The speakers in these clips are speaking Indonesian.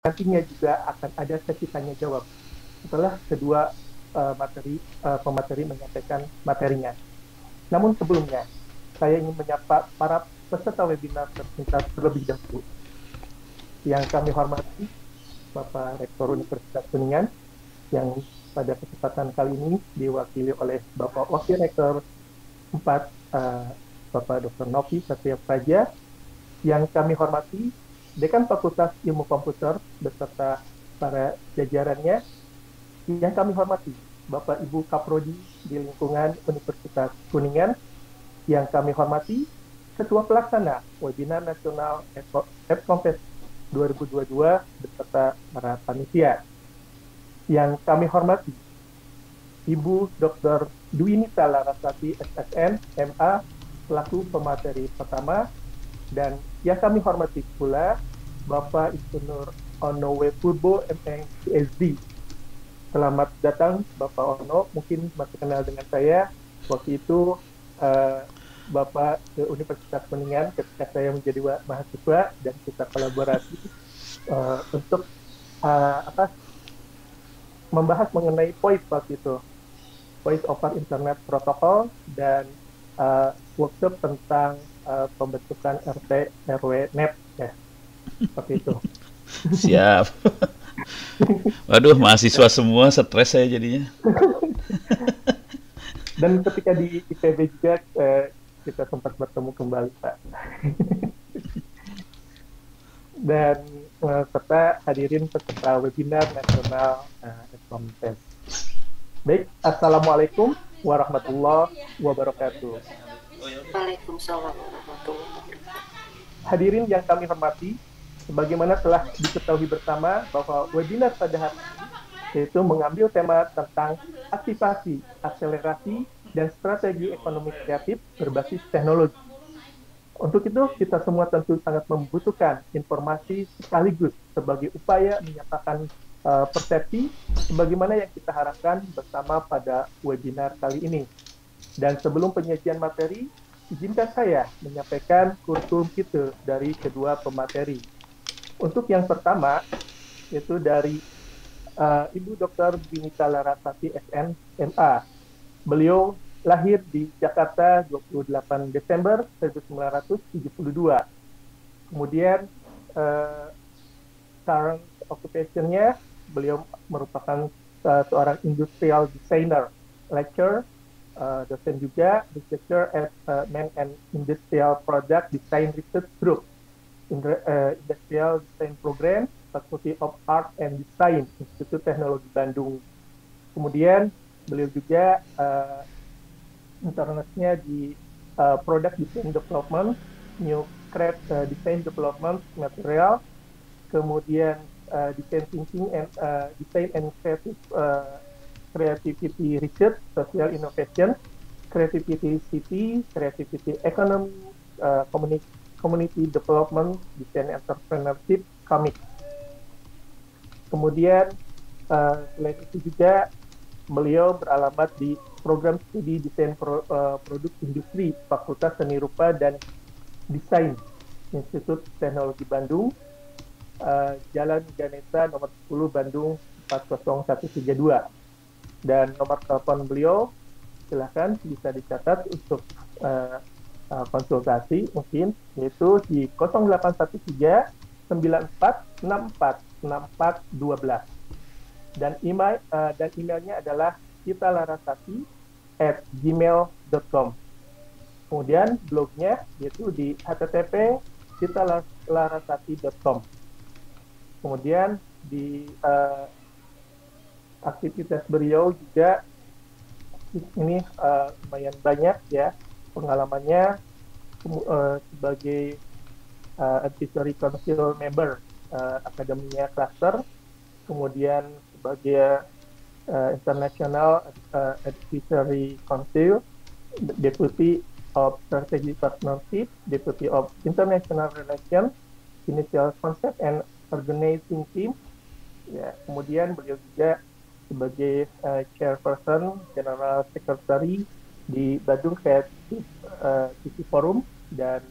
nantinya juga akan ada sesi tanya jawab setelah kedua pemateri menyampaikan materinya. Namun sebelumnya, saya ingin menyapa para peserta webinar tercinta terlebih dahulu. Yang kami hormati Bapak Rektor Universitas Kuningan, yang pada kesempatan kali ini diwakili oleh Bapak Wakil Rektor 4, Bapak Dr. Novi Satria Praja, yang kami hormati Dekan Fakultas Ilmu Komputer beserta para jajarannya, yang kami hormati Bapak Ibu Kaprodi di lingkungan Universitas Kuningan, yang kami hormati Ketua Pelaksana Webinar Nasional EPCOMFEST 2022 beserta para panitia. Yang kami hormati Ibu Dr. Dwinita Larasati SSN MA selaku pemateri pertama, dan yang kami hormati pula Bapak Isnur Onowe Purbo MA PhD. Selamat datang Bapak Ono, mungkin masih kenal dengan saya. Waktu itu Bapak ke Universitas Kuningan ketika saya menjadi mahasiswa, dan kita kolaborasi untuk membahas mengenai POIP waktu itu, Voice over Internet Protocol, dan workshop tentang pembentukan RT RW NET ya, seperti itu. Siap. Waduh, mahasiswa semua stres saya jadinya. Dan ketika di IPB juga kita sempat bertemu kembali, Pak. Dan serta hadirin peserta webinar nasional EPCOMFEST. Baik, Assalamualaikum warahmatullahi wabarakatuh. Waalaikumsalam warahmatullahi wabarakatuh. Hadirin yang kami hormati, sebagaimana telah diketahui bersama bahwa webinar pada hari ini yaitu mengambil tema tentang aktivasi, akselerasi, dan strategi ekonomi kreatif berbasis teknologi. Untuk itu, kita semua tentu sangat membutuhkan informasi sekaligus sebagai upaya menyatakan persepsi sebagaimana yang kita harapkan bersama pada webinar kali ini. Dan sebelum penyajian materi, izinkan saya menyampaikan kurikulum kita dari kedua pemateri. Untuk yang pertama, yaitu dari Ibu Dr. Dwinita Larasati SN MA. Beliau lahir di Jakarta 28 Desember 1972. Kemudian current occupation-nya, beliau merupakan seorang industrial designer, lecturer, dosen juga, researcher at Man and Industrial Product Design Research Group, Industrial Design Program, Faculty of Art and Design, Institut Teknologi Bandung. Kemudian beliau juga internetnya di Product Design Development, New Craft Design Development Material, kemudian Design Thinking and Design and Creativity Research, Social Innovation, Creativity City, Creativity Economy, Community Development, Design Entrepreneurship, Comic. Kemudian selain itu juga beliau beralamat di program studi desain produk industri Fakultas Seni Rupa dan Desain Institut Teknologi Bandung, Jalan Ganesa nomor 10 Bandung 40132. Dan nomor telepon beliau silahkan bisa dicatat untuk konsultasi mungkin, yaitu di 0813 9464 6412, dan emailnya adalah citalarasati@gmail.com. Kemudian blognya yaitu di http://citalarasati.com. Kemudian di aktivitas beliau juga ini lumayan banyak ya pengalamannya, sebagai advisory council member akademinya cluster, kemudian sebagai international advisory council, deputy of strategic partnership, deputy of international relations, initial concept and organizing team. Ya, kemudian beliau juga sebagai chairperson, general secretary di Bandung Creative City Forum, dan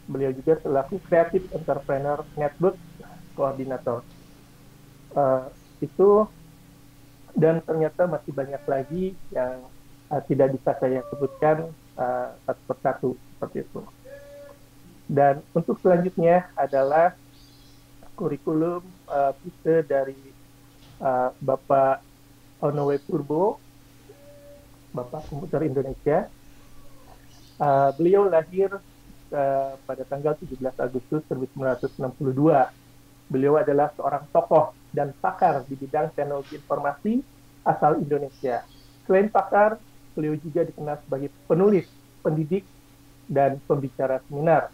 beliau juga selaku Creative Entrepreneur Network koordinator. Eh, itu dan ternyata masih banyak lagi yang tidak bisa saya sebutkan satu persatu seperti itu. Dan untuk selanjutnya adalah kurikulum kita dari Bapak Onowe Purbo, Bapak Komputer Indonesia. Beliau lahir pada tanggal 17 Agustus 1962. Beliau adalah seorang tokoh dan pakar di bidang teknologi informasi asal Indonesia. Selain pakar, beliau juga dikenal sebagai penulis, pendidik, dan pembicara seminar.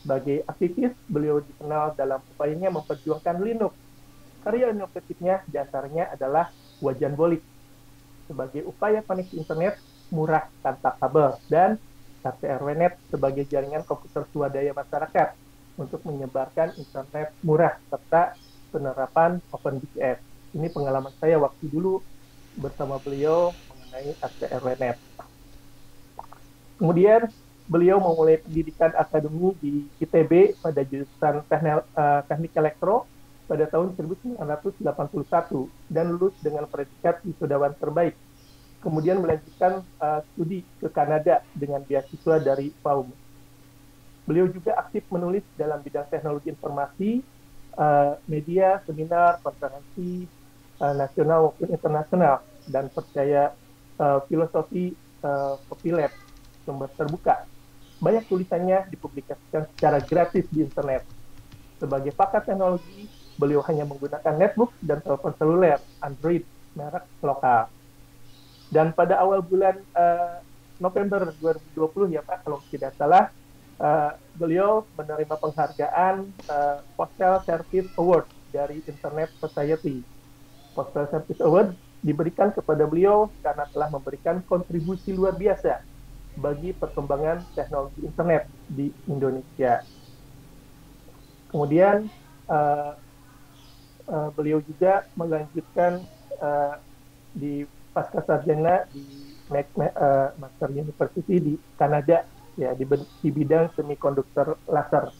Sebagai aktivis, beliau dikenal dalam upayanya memperjuangkan Linux. Karya inovatifnya diantaranya adalah Wajan Bolik sebagai upaya koneksi internet murah tanpa kabel dan KTRWNet sebagai jaringan komputer swadaya masyarakat untuk menyebarkan internet murah serta penerapan OpenBTS. Ini pengalaman saya waktu dulu bersama beliau mengenai KTRWNet. Kemudian beliau memulai pendidikan akademi di ITB pada jurusan Teknik Elektro pada tahun 1981 dan lulus dengan predikat wisudawan terbaik. Kemudian melanjutkan studi ke Kanada dengan beasiswa dari FAUM. Beliau juga aktif menulis dalam bidang teknologi informasi, media, seminar, konferensi nasional maupun internasional, dan percaya filosofi copyleft, sumber terbuka. Banyak tulisannya dipublikasikan secara gratis di internet. Sebagai pakar teknologi, beliau hanya menggunakan netbook dan telepon seluler Android merek lokal. Dan pada awal bulan November 2020 ya Pak, kalau tidak salah, beliau menerima penghargaan Postal Service Award dari Internet Society. Postal Service Award diberikan kepada beliau karena telah memberikan kontribusi luar biasa bagi perkembangan teknologi internet di Indonesia. Kemudian beliau juga melanjutkan di pasca sarjana di Master University di Kanada ya di bidang semikonduktor laser,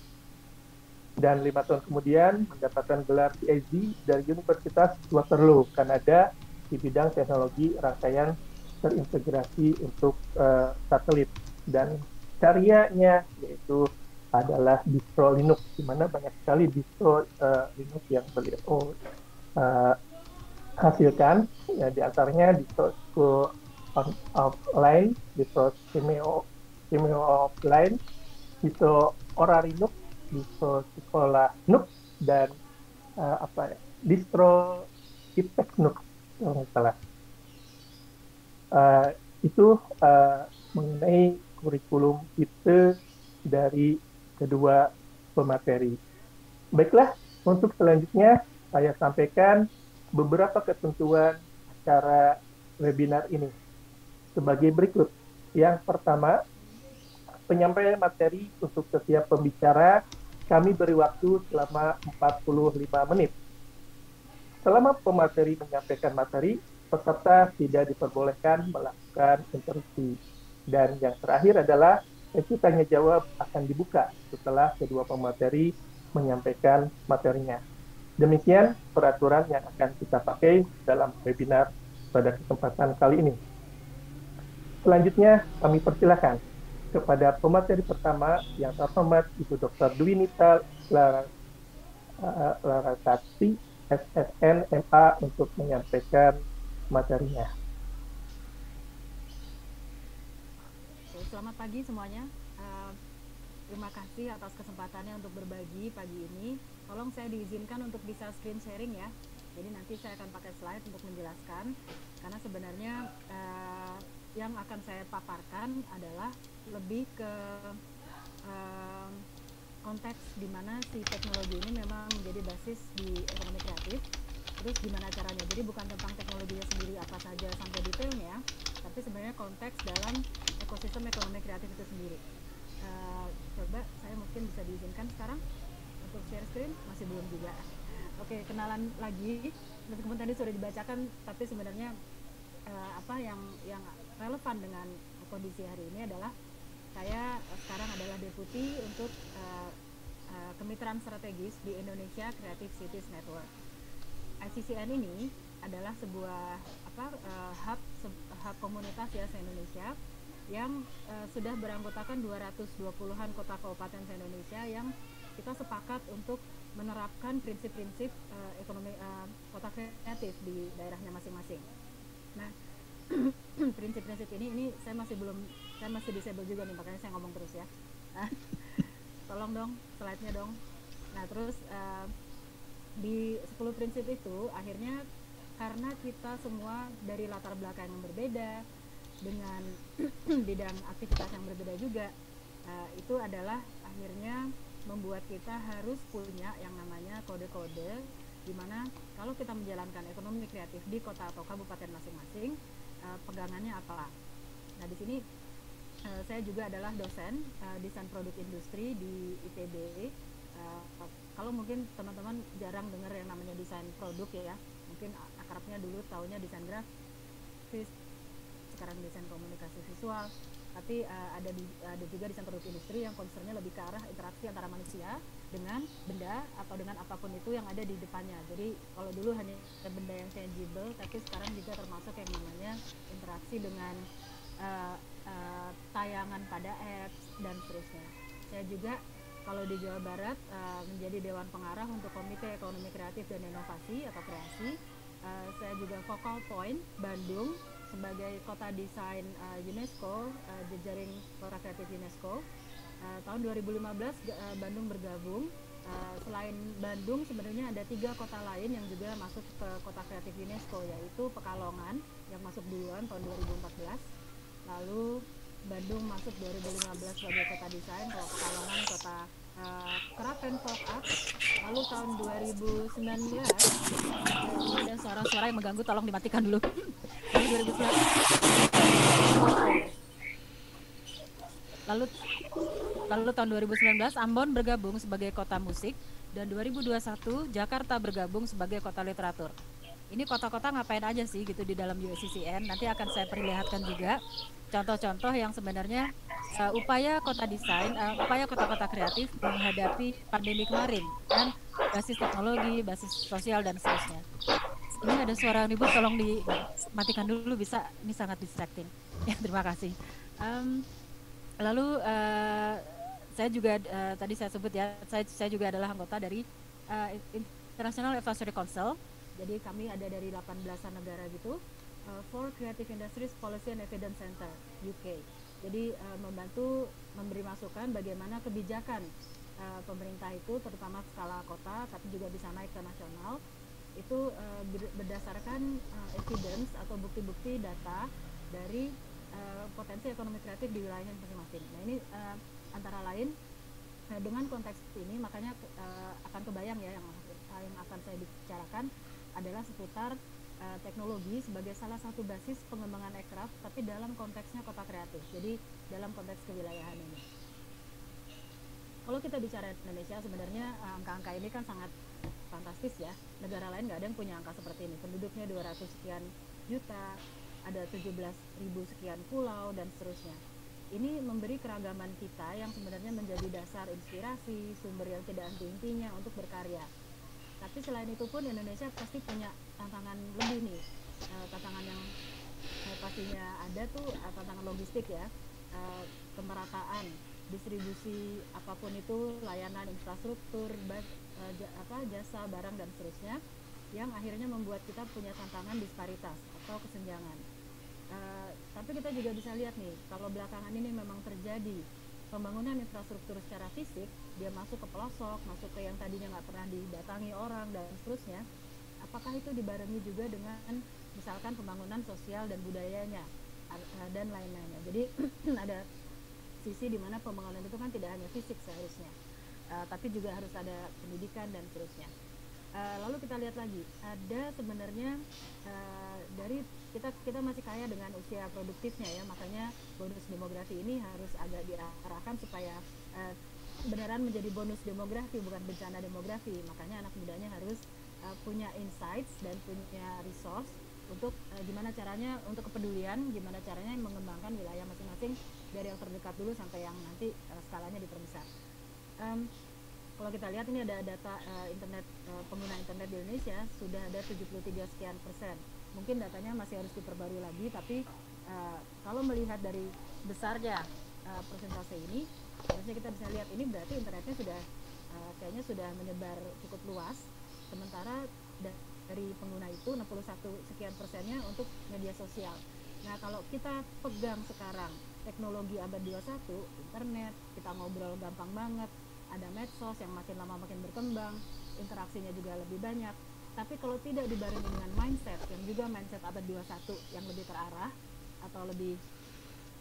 dan 5 tahun kemudian mendapatkan gelar PhD dari Universitas Waterloo Kanada di bidang teknologi rangkaian terintegrasi untuk satelit, dan karyanya yaitu adalah distro Linux, di mana banyak sekali distro Linux yang beliau hasilkan, ya, di antaranya distro offline, distro Simeo offline, distro Ora Linux, distro Sekolah Linux, dan distro Iptex Linux kalau nggak salah. Itu mengenai kurikulum kita dari kedua pemateri. Baiklah, untuk selanjutnya saya sampaikan beberapa ketentuan acara webinar ini sebagai berikut. Yang pertama, penyampaian materi untuk setiap pembicara kami beri waktu selama 45 menit. Selama pemateri menyampaikan materi, peserta tidak diperbolehkan melakukan interupsi. Dan yang terakhir adalah sesi tanya jawab akan dibuka setelah kedua pemateri menyampaikan materinya. Demikian peraturan yang akan kita pakai dalam webinar pada kesempatan kali ini. Selanjutnya, kami persilakan kepada pemateri pertama yang terhormat Ibu Dr. Dwinita Larasati, SSN MA, untuk menyampaikan materinya. Selamat pagi semuanya. Terima kasih atas kesempatannya untuk berbagi pagi ini. Tolong saya diizinkan untuk bisa screen sharing ya. Jadi nanti saya akan pakai slide untuk menjelaskan. Karena sebenarnya yang akan saya paparkan adalah lebih ke konteks di mana si teknologi ini memang menjadi basis di ekonomi kreatif. Terus gimana caranya? Jadi bukan tentang teknologinya sendiri apa saja sampai detailnya, tapi sebenarnya konteks dalam ekosistem ekonomi kreatif itu sendiri. Coba saya mungkin bisa diizinkan sekarang untuk share screen, masih belum juga. Oke, kenalan lagi. Meskipun tadi sudah dibacakan, tapi sebenarnya apa yang relevan dengan kondisi hari ini adalah saya sekarang adalah deputi untuk kemitraan strategis di Indonesia Creative Cities Network. ICCN ini adalah sebuah hub komunitas ya se-Indonesia yang sudah beranggotakan 220-an kota kabupaten se-Indonesia yang kita sepakat untuk menerapkan prinsip-prinsip ekonomi kota kreatif di daerahnya masing-masing. Nah, prinsip-prinsip ini saya masih disable juga nih, makanya saya ngomong terus ya. Tolong dong slide-nya dong. Nah, terus di 10 prinsip itu akhirnya karena kita semua dari latar belakang yang berbeda dengan bidang aktivitas yang berbeda juga, itu adalah akhirnya membuat kita harus punya yang namanya kode-kode di mana kalau kita menjalankan ekonomi kreatif di kota atau kabupaten masing-masing, pegangannya apa. Nah, di sini saya juga adalah dosen desain produk industri di ITB. Kalau mungkin teman-teman jarang dengar yang namanya desain produk ya, mungkin akrabnya dulu taunya desain grafis, sekarang desain komunikasi visual, tapi ada juga desain produk industri yang concernnya lebih ke arah interaksi antara manusia dengan benda atau dengan apapun itu yang ada di depannya. Jadi kalau dulu hanya benda yang tangible, tapi sekarang juga termasuk yang namanya interaksi dengan tayangan pada apps dan seterusnya. Saya juga kalau di Jawa Barat menjadi Dewan Pengarah untuk Komite Ekonomi Kreatif dan Inovasi atau Kreasi. Saya juga focal point Bandung sebagai kota desain UNESCO, jejaring kota kreatif UNESCO. Tahun 2015 Bandung bergabung. Selain Bandung sebenarnya ada 3 kota lain yang juga masuk ke kota kreatif UNESCO, yaitu Pekalongan yang masuk duluan tahun 2014. Lalu Bandung masuk 2015 sebagai kota desain, kalau Pekalongan kota Kerapen Folk Art. Lalu tahun 2019 ini ada suara-suara yang mengganggu, tolong dimatikan dulu. Lalu 2019 lalu tahun 2019 Ambon bergabung sebagai kota musik, dan 2021 Jakarta bergabung sebagai kota literatur. Ini kota-kota ngapain aja sih gitu di dalam USCCN? Nanti akan saya perlihatkan juga contoh-contoh yang sebenarnya upaya kota desain, upaya kota-kota kreatif menghadapi pandemi kemarin dan basis teknologi, basis sosial dan seterusnya. Ini ada suara ribut, tolong dimatikan dulu bisa, ini sangat distracting. Ya, terima kasih. Lalu saya juga tadi saya sebut ya, saya juga adalah anggota dari International Advisory Council. Jadi kami ada dari 18 negara gitu, for Creative Industries Policy and Evidence Center UK. Jadi membantu memberi masukan bagaimana kebijakan pemerintah itu, terutama skala kota, tapi juga bisa naik ke nasional, itu berdasarkan evidence atau bukti-bukti data dari potensi ekonomi kreatif di wilayahnya masing-masing. Nah, ini antara lain dengan konteks ini, makanya akan kebayang ya yang akan saya bicarakan adalah seputar teknologi sebagai salah satu basis pengembangan aircraft, tapi dalam konteksnya kota kreatif, jadi dalam konteks kewilayahan ini. Kalau kita bicara Indonesia, sebenarnya angka-angka ini kan sangat fantastis ya. Negara lain nggak ada yang punya angka seperti ini. Penduduknya 200 sekian juta, ada 17.000 sekian pulau, dan seterusnya. Ini memberi keragaman kita yang sebenarnya menjadi dasar inspirasi, sumber yang tidak henti-hentinya untuk berkarya. Tapi selain itu pun Indonesia pasti punya tantangan lebih nih, tantangan yang pastinya ada tuh tantangan logistik ya, kemerataan, distribusi apapun itu, layanan infrastruktur, jasa, barang dan seterusnya, yang akhirnya membuat kita punya tantangan disparitas atau kesenjangan. Tapi kita juga bisa lihat nih, kalau belakangan ini memang terjadi pembangunan infrastruktur secara fisik, dia masuk ke pelosok, masuk ke yang tadinya nggak pernah didatangi orang dan seterusnya. Apakah itu dibarengi juga dengan misalkan pembangunan sosial dan budayanya dan lain-lainnya. Jadi ada sisi di mana pembangunan itu kan tidak hanya fisik seharusnya, tapi juga harus ada pendidikan dan seterusnya. Lalu kita lihat lagi, ada sebenarnya dari kita masih kaya dengan usia produktifnya ya, makanya bonus demografi ini harus agak diarahkan supaya beneran menjadi bonus demografi, bukan bencana demografi. Makanya anak mudanya harus punya insights dan punya resource untuk gimana caranya, untuk kepedulian, gimana caranya mengembangkan wilayah masing-masing dari yang terdekat dulu sampai yang nanti skalanya diperbesar. Kalau kita lihat ini ada data internet, pengguna internet di Indonesia sudah ada 73 sekian persen. Mungkin datanya masih harus diperbarui lagi, tapi kalau melihat dari besarnya persentase ini, harusnya kita bisa lihat ini berarti internetnya sudah kayaknya sudah menyebar cukup luas. Sementara dari pengguna itu 61 sekian persennya untuk media sosial. Nah, kalau kita pegang sekarang teknologi abad 21, internet, kita ngobrol gampang banget, ada medsos yang makin lama makin berkembang, interaksinya juga lebih banyak. Tapi kalau tidak dibarengi dengan mindset yang juga mindset abad 21 yang lebih terarah atau lebih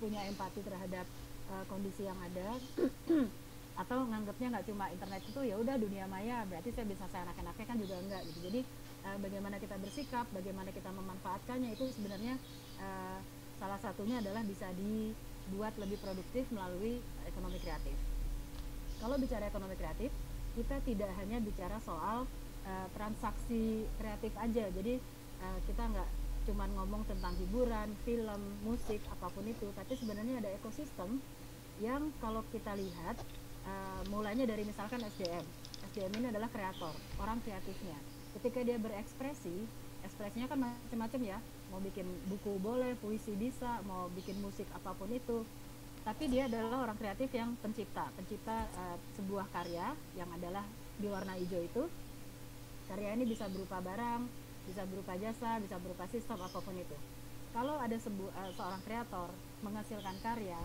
punya empati terhadap kondisi yang ada atau nganggapnya nggak cuma internet itu ya udah dunia maya berarti saya bisa seenak-enaknya kan juga enggak gitu. Jadi bagaimana kita bersikap, bagaimana kita memanfaatkannya itu sebenarnya salah satunya adalah bisa dibuat lebih produktif melalui ekonomi kreatif. Kalau bicara ekonomi kreatif, kita tidak hanya bicara soal transaksi kreatif aja. Jadi kita nggak cuma ngomong tentang hiburan, film, musik, apapun itu, tapi sebenarnya ada ekosistem yang kalau kita lihat mulainya dari misalkan SDM. SDM ini adalah kreator, orang kreatifnya. Ketika dia berekspresi, ekspresinya kan macam-macam ya. Mau bikin buku boleh, puisi bisa, mau bikin musik apapun itu. Tapi dia adalah orang kreatif yang pencipta sebuah karya yang adalah di warna hijau itu. Karya ini bisa berupa barang, bisa berupa jasa, bisa berupa sistem apapun itu. Kalau ada seorang kreator menghasilkan karya,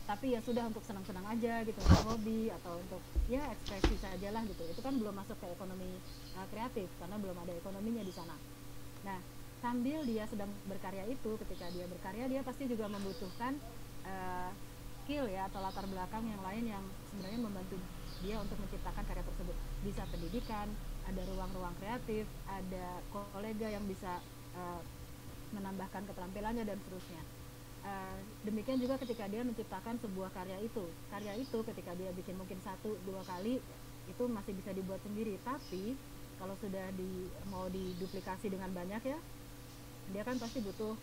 tapi ya sudah untuk senang-senang aja gitu, untuk hobi atau untuk ya ekspresi sajalah gitu, itu kan belum masuk ke ekonomi kreatif karena belum ada ekonominya di sana. Nah, sambil dia sedang berkarya itu, ketika dia berkarya dia pasti juga membutuhkan skill ya atau latar belakang yang lain yang sebenarnya membantu dia untuk menciptakan karya tersebut. Bisa pendidikan, ada ruang-ruang kreatif, ada kolega yang bisa menambahkan keterampilannya dan seterusnya. Demikian juga ketika dia menciptakan sebuah karya itu ketika dia bikin mungkin 1-2 kali itu masih bisa dibuat sendiri, tapi kalau sudah mau diduplikasi dengan banyak ya, dia kan pasti butuh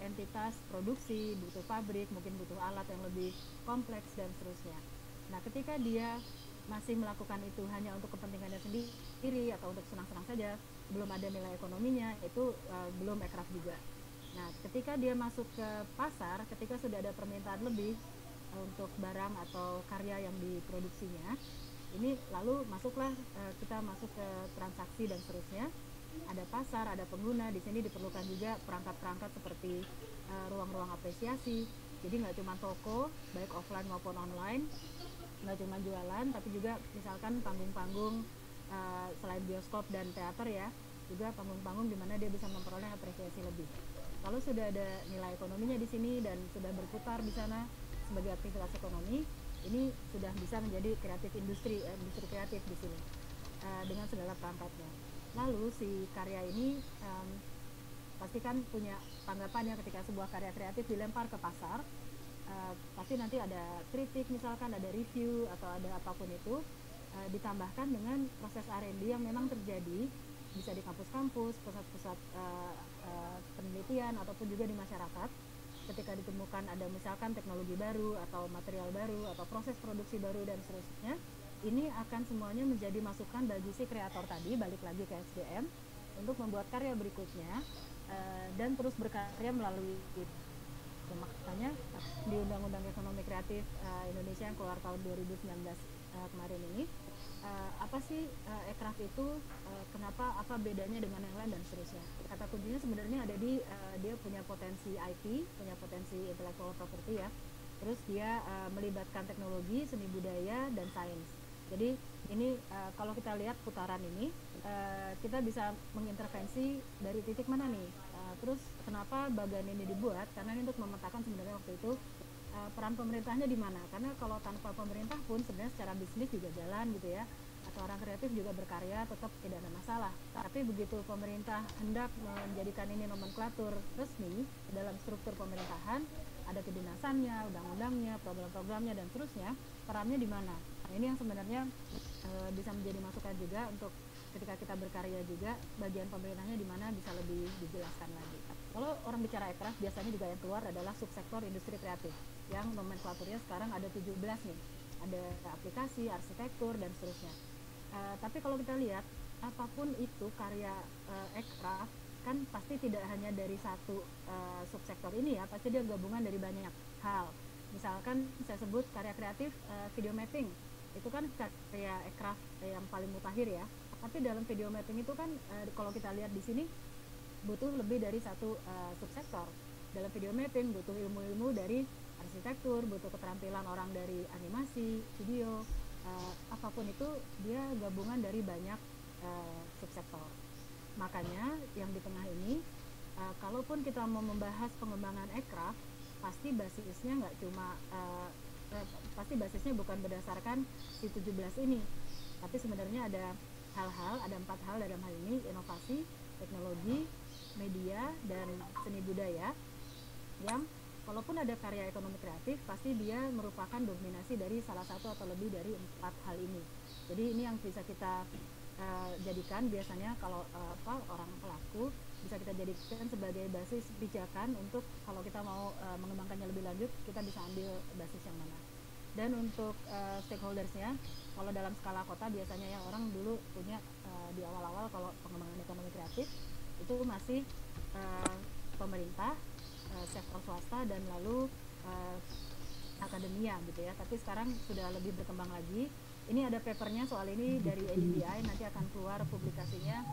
entitas produksi, butuh pabrik, mungkin butuh alat yang lebih kompleks dan seterusnya. Nah, ketika dia masih melakukan itu hanya untuk kepentingannya sendiri atau untuk senang-senang saja, belum ada nilai ekonominya, itu belum ekraf juga. Nah, ketika dia masuk ke pasar, ketika sudah ada permintaan lebih untuk barang atau karya yang diproduksinya, ini lalu masuklah kita masuk ke transaksi dan seterusnya. Ada pasar, ada pengguna, di sini diperlukan juga perangkat-perangkat seperti ruang-ruang apresiasi. Jadi nggak cuma toko, baik offline maupun online, nggak cuma jualan, tapi juga misalkan panggung-panggung selain bioskop dan teater ya, juga panggung-panggung di mana dia bisa memperoleh apresiasi lebih. Kalau sudah ada nilai ekonominya di sini dan sudah berputar di sana sebagai aktivitas ekonomi, ini sudah bisa menjadi kreatif industri kreatif di sini dengan segala perangkatnya. Lalu si karya ini pasti kan punya tanggapan ya ketika sebuah karya kreatif dilempar ke pasar, pasti nanti ada kritik misalkan, ada review atau ada apapun itu, ditambahkan dengan proses R&D yang memang terjadi bisa di kampus-kampus, pusat-pusat penelitian ataupun juga di masyarakat. Ketika ditemukan ada misalkan teknologi baru atau material baru atau proses produksi baru dan seterusnya, ini akan semuanya menjadi masukan bagi si kreator tadi, balik lagi ke SDM, untuk membuat karya berikutnya dan terus berkarya melalui itu. Makanya di Undang-Undang Ekonomi Kreatif Indonesia yang keluar tahun 2019 kemarin ini, apa sih ekraf itu, kenapa, apa bedanya dengan yang lain dan seterusnya. Kata kuncinya sebenarnya ada di dia punya potensi IP, punya potensi intellectual property ya, terus dia melibatkan teknologi, seni budaya, dan sains. Jadi ini kalau kita lihat putaran ini, kita bisa mengintervensi dari titik mana nih, terus kenapa bagan ini dibuat, karena ini untuk memetakan sebenarnya waktu itu peran pemerintahnya di mana, karena kalau tanpa pemerintah pun sebenarnya secara bisnis juga jalan gitu ya, atau orang kreatif juga berkarya tetap tidak ada masalah. Tapi begitu pemerintah hendak menjadikan ini nomenklatur resmi dalam struktur pemerintahan, ada kedinasannya, undang-undangnya, program-programnya dan seterusnya, perannya di mana. Nah, ini yang sebenarnya bisa menjadi masukan juga untuk ketika kita berkarya juga, bagian pemerintahnya di mana bisa lebih dijelaskan lagi. Kalau orang bicara ekraf, biasanya juga yang keluar adalah subsektor industri kreatif yang nomenklaturnya sekarang ada 17 nih. ada aplikasi, arsitektur dan seterusnya. Tapi kalau kita lihat apapun itu karya aircraft kan pasti tidak hanya dari satu subsektor ini ya, pasti dia gabungan dari banyak hal. Misalkan saya sebut karya kreatif video mapping, itu kan karya aircraft yang paling mutakhir ya. Tapi dalam video mapping itu kan kalau kita lihat di sini butuh lebih dari satu subsektor. Dalam video mapping butuh ilmu-ilmu dari arsitektur, butuh keterampilan orang dari animasi, video, apapun itu dia gabungan dari banyak subsektor. Makanya yang di tengah ini, kalaupun kita mau membahas pengembangan aircraft, pasti basisnya nggak cuma pasti basisnya bukan berdasarkan si 17 ini, tapi sebenarnya ada ada 4 hal dalam hal ini: inovasi, teknologi, media, dan seni budaya, yang kalaupun ada karya ekonomi kreatif pasti dia merupakan dominasi dari salah satu atau lebih dari 4 hal ini. Jadi ini yang bisa kita jadikan biasanya kalau orang pelaku bisa kita jadikan sebagai basis pijakan untuk kalau kita mau mengembangkannya lebih lanjut, kita bisa ambil basis yang mana. Dan untuk stakeholdersnya, kalau dalam skala kota biasanya ya orang dulu punya di awal-awal kalau pengembangan ekonomi kreatif itu masih pemerintah, sektor swasta, dan lalu akademia gitu ya. Tapi sekarang sudah lebih berkembang lagi. Ini ada papernya soal ini dari ADBI, nanti akan keluar publikasinya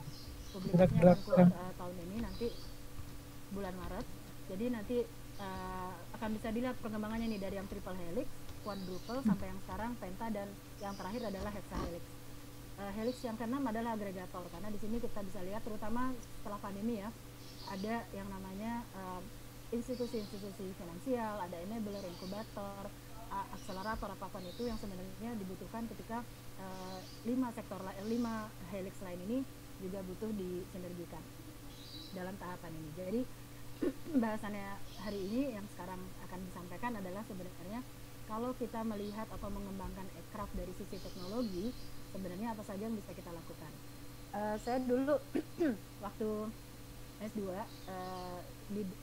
akan keluar tahun ini, nanti bulan Maret. Jadi nanti akan bisa dilihat perkembangannya nih dari yang triple helix, quadruple, sampai yang sekarang penta, dan yang terakhir adalah hexahelix. Helix yang keenam adalah agregator, karena di sini kita bisa lihat terutama setelah pandemi ya, ada yang namanya institusi-institusi finansial, ada enabler, inkubator, akselerator, apapun itu yang sebenarnya dibutuhkan ketika 5 helix lain ini juga butuh disinergikan dalam tahapan ini. Jadi bahasannya hari ini yang sekarang akan disampaikan adalah sebenarnya kalau kita melihat atau mengembangkan aircraft dari sisi teknologi, sebenarnya apa saja yang bisa kita lakukan. Saya dulu waktu S2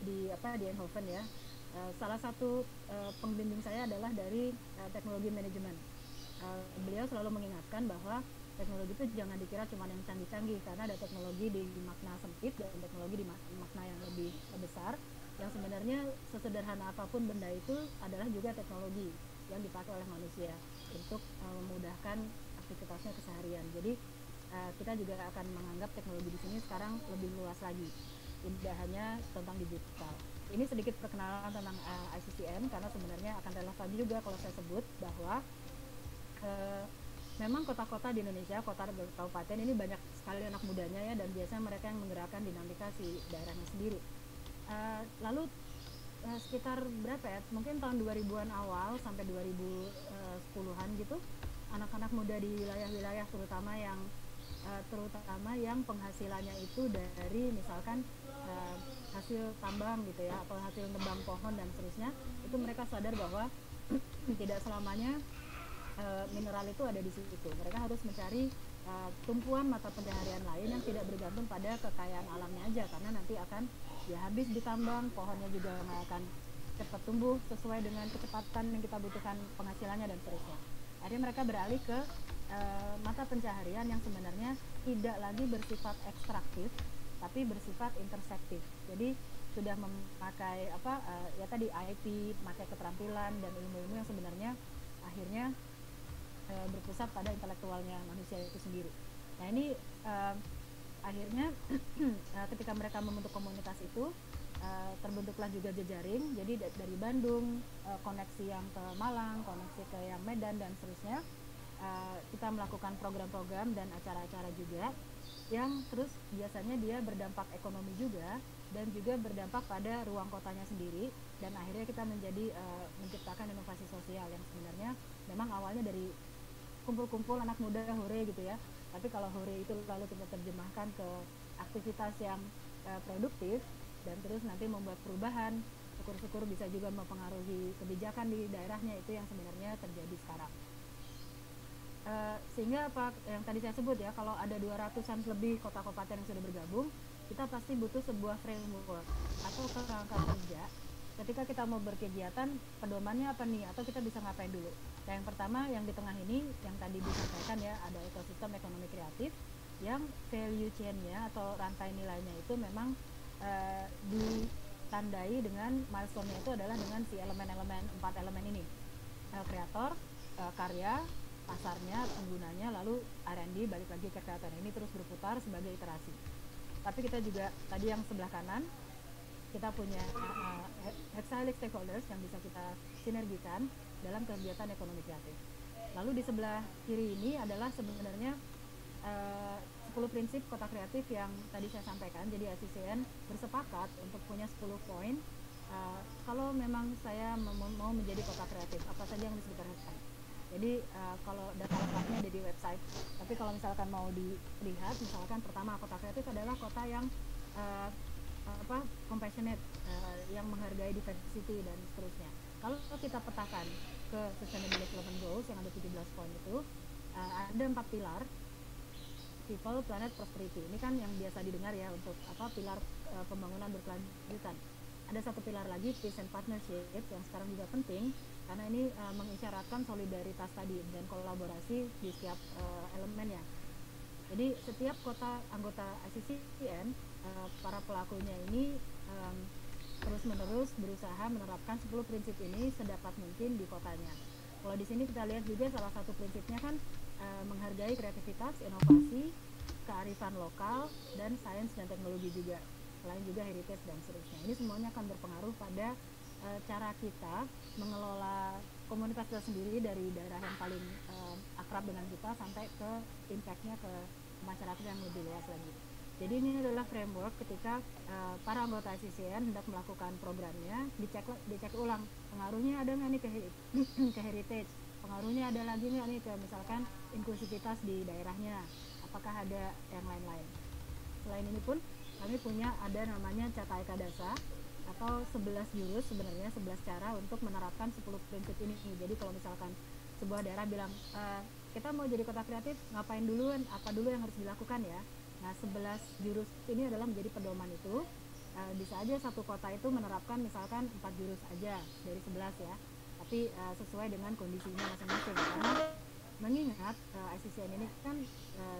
di Eindhoven ya, salah satu pembimbing saya adalah dari teknologi manajemen. Beliau selalu mengingatkan bahwa teknologi itu jangan dikira cuma yang canggih-canggih, karena ada teknologi di makna sempit dan teknologi di makna yang lebih besar, yang sebenarnya sesederhana apapun benda itu adalah juga teknologi yang dipakai oleh manusia untuk memudahkan aktivitasnya keseharian. Jadi kita juga akan menganggap teknologi di sini sekarang lebih luas lagi, tidak hanya tentang digital. Ini sedikit perkenalan tentang ICCN, karena sebenarnya akan relevan juga kalau saya sebut bahwa memang kota-kota di Indonesia, kota dan kabupaten ini banyak sekali anak mudanya ya, dan biasanya mereka yang menggerakkan dinamika si daerahnya sendiri. Lalu sekitar berapa ya, mungkin tahun 2000-an awal sampai 2010-an gitu, anak-anak muda di wilayah-wilayah terutama yang penghasilannya itu dari misalkan hasil tambang gitu ya, atau hasil nebang pohon dan seterusnya, itu mereka sadar bahwa tidak selamanya mineral itu ada di situ. Mereka harus mencari tumpuan mata pencaharian lain yang tidak bergantung pada kekayaan alamnya aja, karena nanti akan ya habis ditambang, pohonnya juga nggak akan cepat tumbuh sesuai dengan kecepatan yang kita butuhkan penghasilannya dan seterusnya. Akhirnya mereka beralih ke mata pencaharian yang sebenarnya tidak lagi bersifat ekstraktif, tapi bersifat intersektif. Jadi sudah memakai ya tadi IP, memakai keterampilan dan ilmu-ilmu yang sebenarnya akhirnya berpusat pada intelektualnya manusia itu sendiri. Nah ini akhirnya ketika mereka membentuk komunitas itu, terbentuklah juga jejaring. Jadi dari Bandung, koneksi yang ke Malang, koneksi ke yang Medan dan seterusnya, kita melakukan program-program dan acara-acara juga yang terus biasanya dia berdampak ekonomi juga dan juga berdampak pada ruang kotanya sendiri, dan akhirnya kita menjadi menciptakan inovasi sosial yang sebenarnya memang awalnya dari kumpul-kumpul anak muda hore gitu ya, tapi kalau hore itu lalu kita terjemahkan ke aktivitas yang produktif dan terus nanti membuat perubahan, syukur-syukur bisa juga mempengaruhi kebijakan di daerahnya, itu yang sebenarnya terjadi sekarang. Sehingga apa yang tadi saya sebut ya, kalau ada 200-an lebih kota kabupaten yang sudah bergabung, kita pasti butuh sebuah framework atau kerangka kerja ketika kita mau berkegiatan, pedomannya apa nih, atau kita bisa ngapain dulu. Yang pertama yang di tengah ini yang tadi disampaikan ya, ada ekosistem ekonomi kreatif yang value chain-nya atau rantai nilainya itu memang ditandai dengan milestone-nya itu adalah dengan si elemen-elemen, 4 elemen ini. Kreator, karya, pasarnya, penggunanya, lalu R&D balik lagi ke kreator. Ini terus berputar sebagai iterasi. Tapi kita juga tadi yang sebelah kanan kita punya hexahelix stakeholders yang bisa kita sinergikan dalam kegiatan ekonomi kreatif. Lalu di sebelah kiri ini adalah sebenarnya 10 prinsip kota kreatif yang tadi saya sampaikan. Jadi ACCN bersepakat untuk punya 10 poin. Kalau memang saya mau menjadi kota kreatif, apa saja yang harus diperhatikan. Jadi kalau data lengkapnya ada di website. Tapi kalau misalkan mau dilihat, misalkan pertama kota kreatif adalah kota yang compassionate, yang menghargai diversity dan seterusnya. Kalau kita petakan ke Sustainable Development Goals yang ada 17 poin itu, ada 4 pilar. People, Planet, Prosperity. Ini kan yang biasa didengar ya untuk pilar pembangunan berkelanjutan. Ada satu pilar lagi, Peace and Partnership, yang sekarang juga penting karena ini mengisyaratkan solidaritas tadi dan kolaborasi di setiap elemennya. Jadi setiap kota anggota ICCN, para pelakunya ini terus-menerus berusaha menerapkan 10 prinsip ini sedapat mungkin di kotanya. Kalau di sini kita lihat juga salah satu prinsipnya kan menghargai kreativitas, inovasi, kearifan lokal, dan sains dan teknologi juga. Selain juga heritage dan seterusnya. Ini semuanya akan berpengaruh pada cara kita mengelola komunitas kita sendiri dari daerah yang paling akrab dengan kita sampai ke impact-nya ke masyarakat yang lebih luas lagi. Jadi ini adalah framework ketika para anggota ICCN hendak melakukan programnya, dicek ulang pengaruhnya ada nggak nih ke heritage, pengaruhnya ada lagi nggak nih ke misalkan inklusivitas di daerahnya, apakah ada yang lain-lain. Selain ini pun kami punya ada namanya Cata Eka Dasa atau 11 jurus, sebenarnya 11 cara untuk menerapkan 10 prinsip ini. Jadi kalau misalkan sebuah daerah bilang kita mau jadi kota kreatif, ngapain duluan, apa dulu yang harus dilakukan ya. Nah 11 jurus ini adalah menjadi pedoman itu. Bisa aja satu kota itu menerapkan misalkan 4 jurus aja dari 11 ya, tapi sesuai dengan kondisinya masing-masing. Karena mengingat ICCN ini kan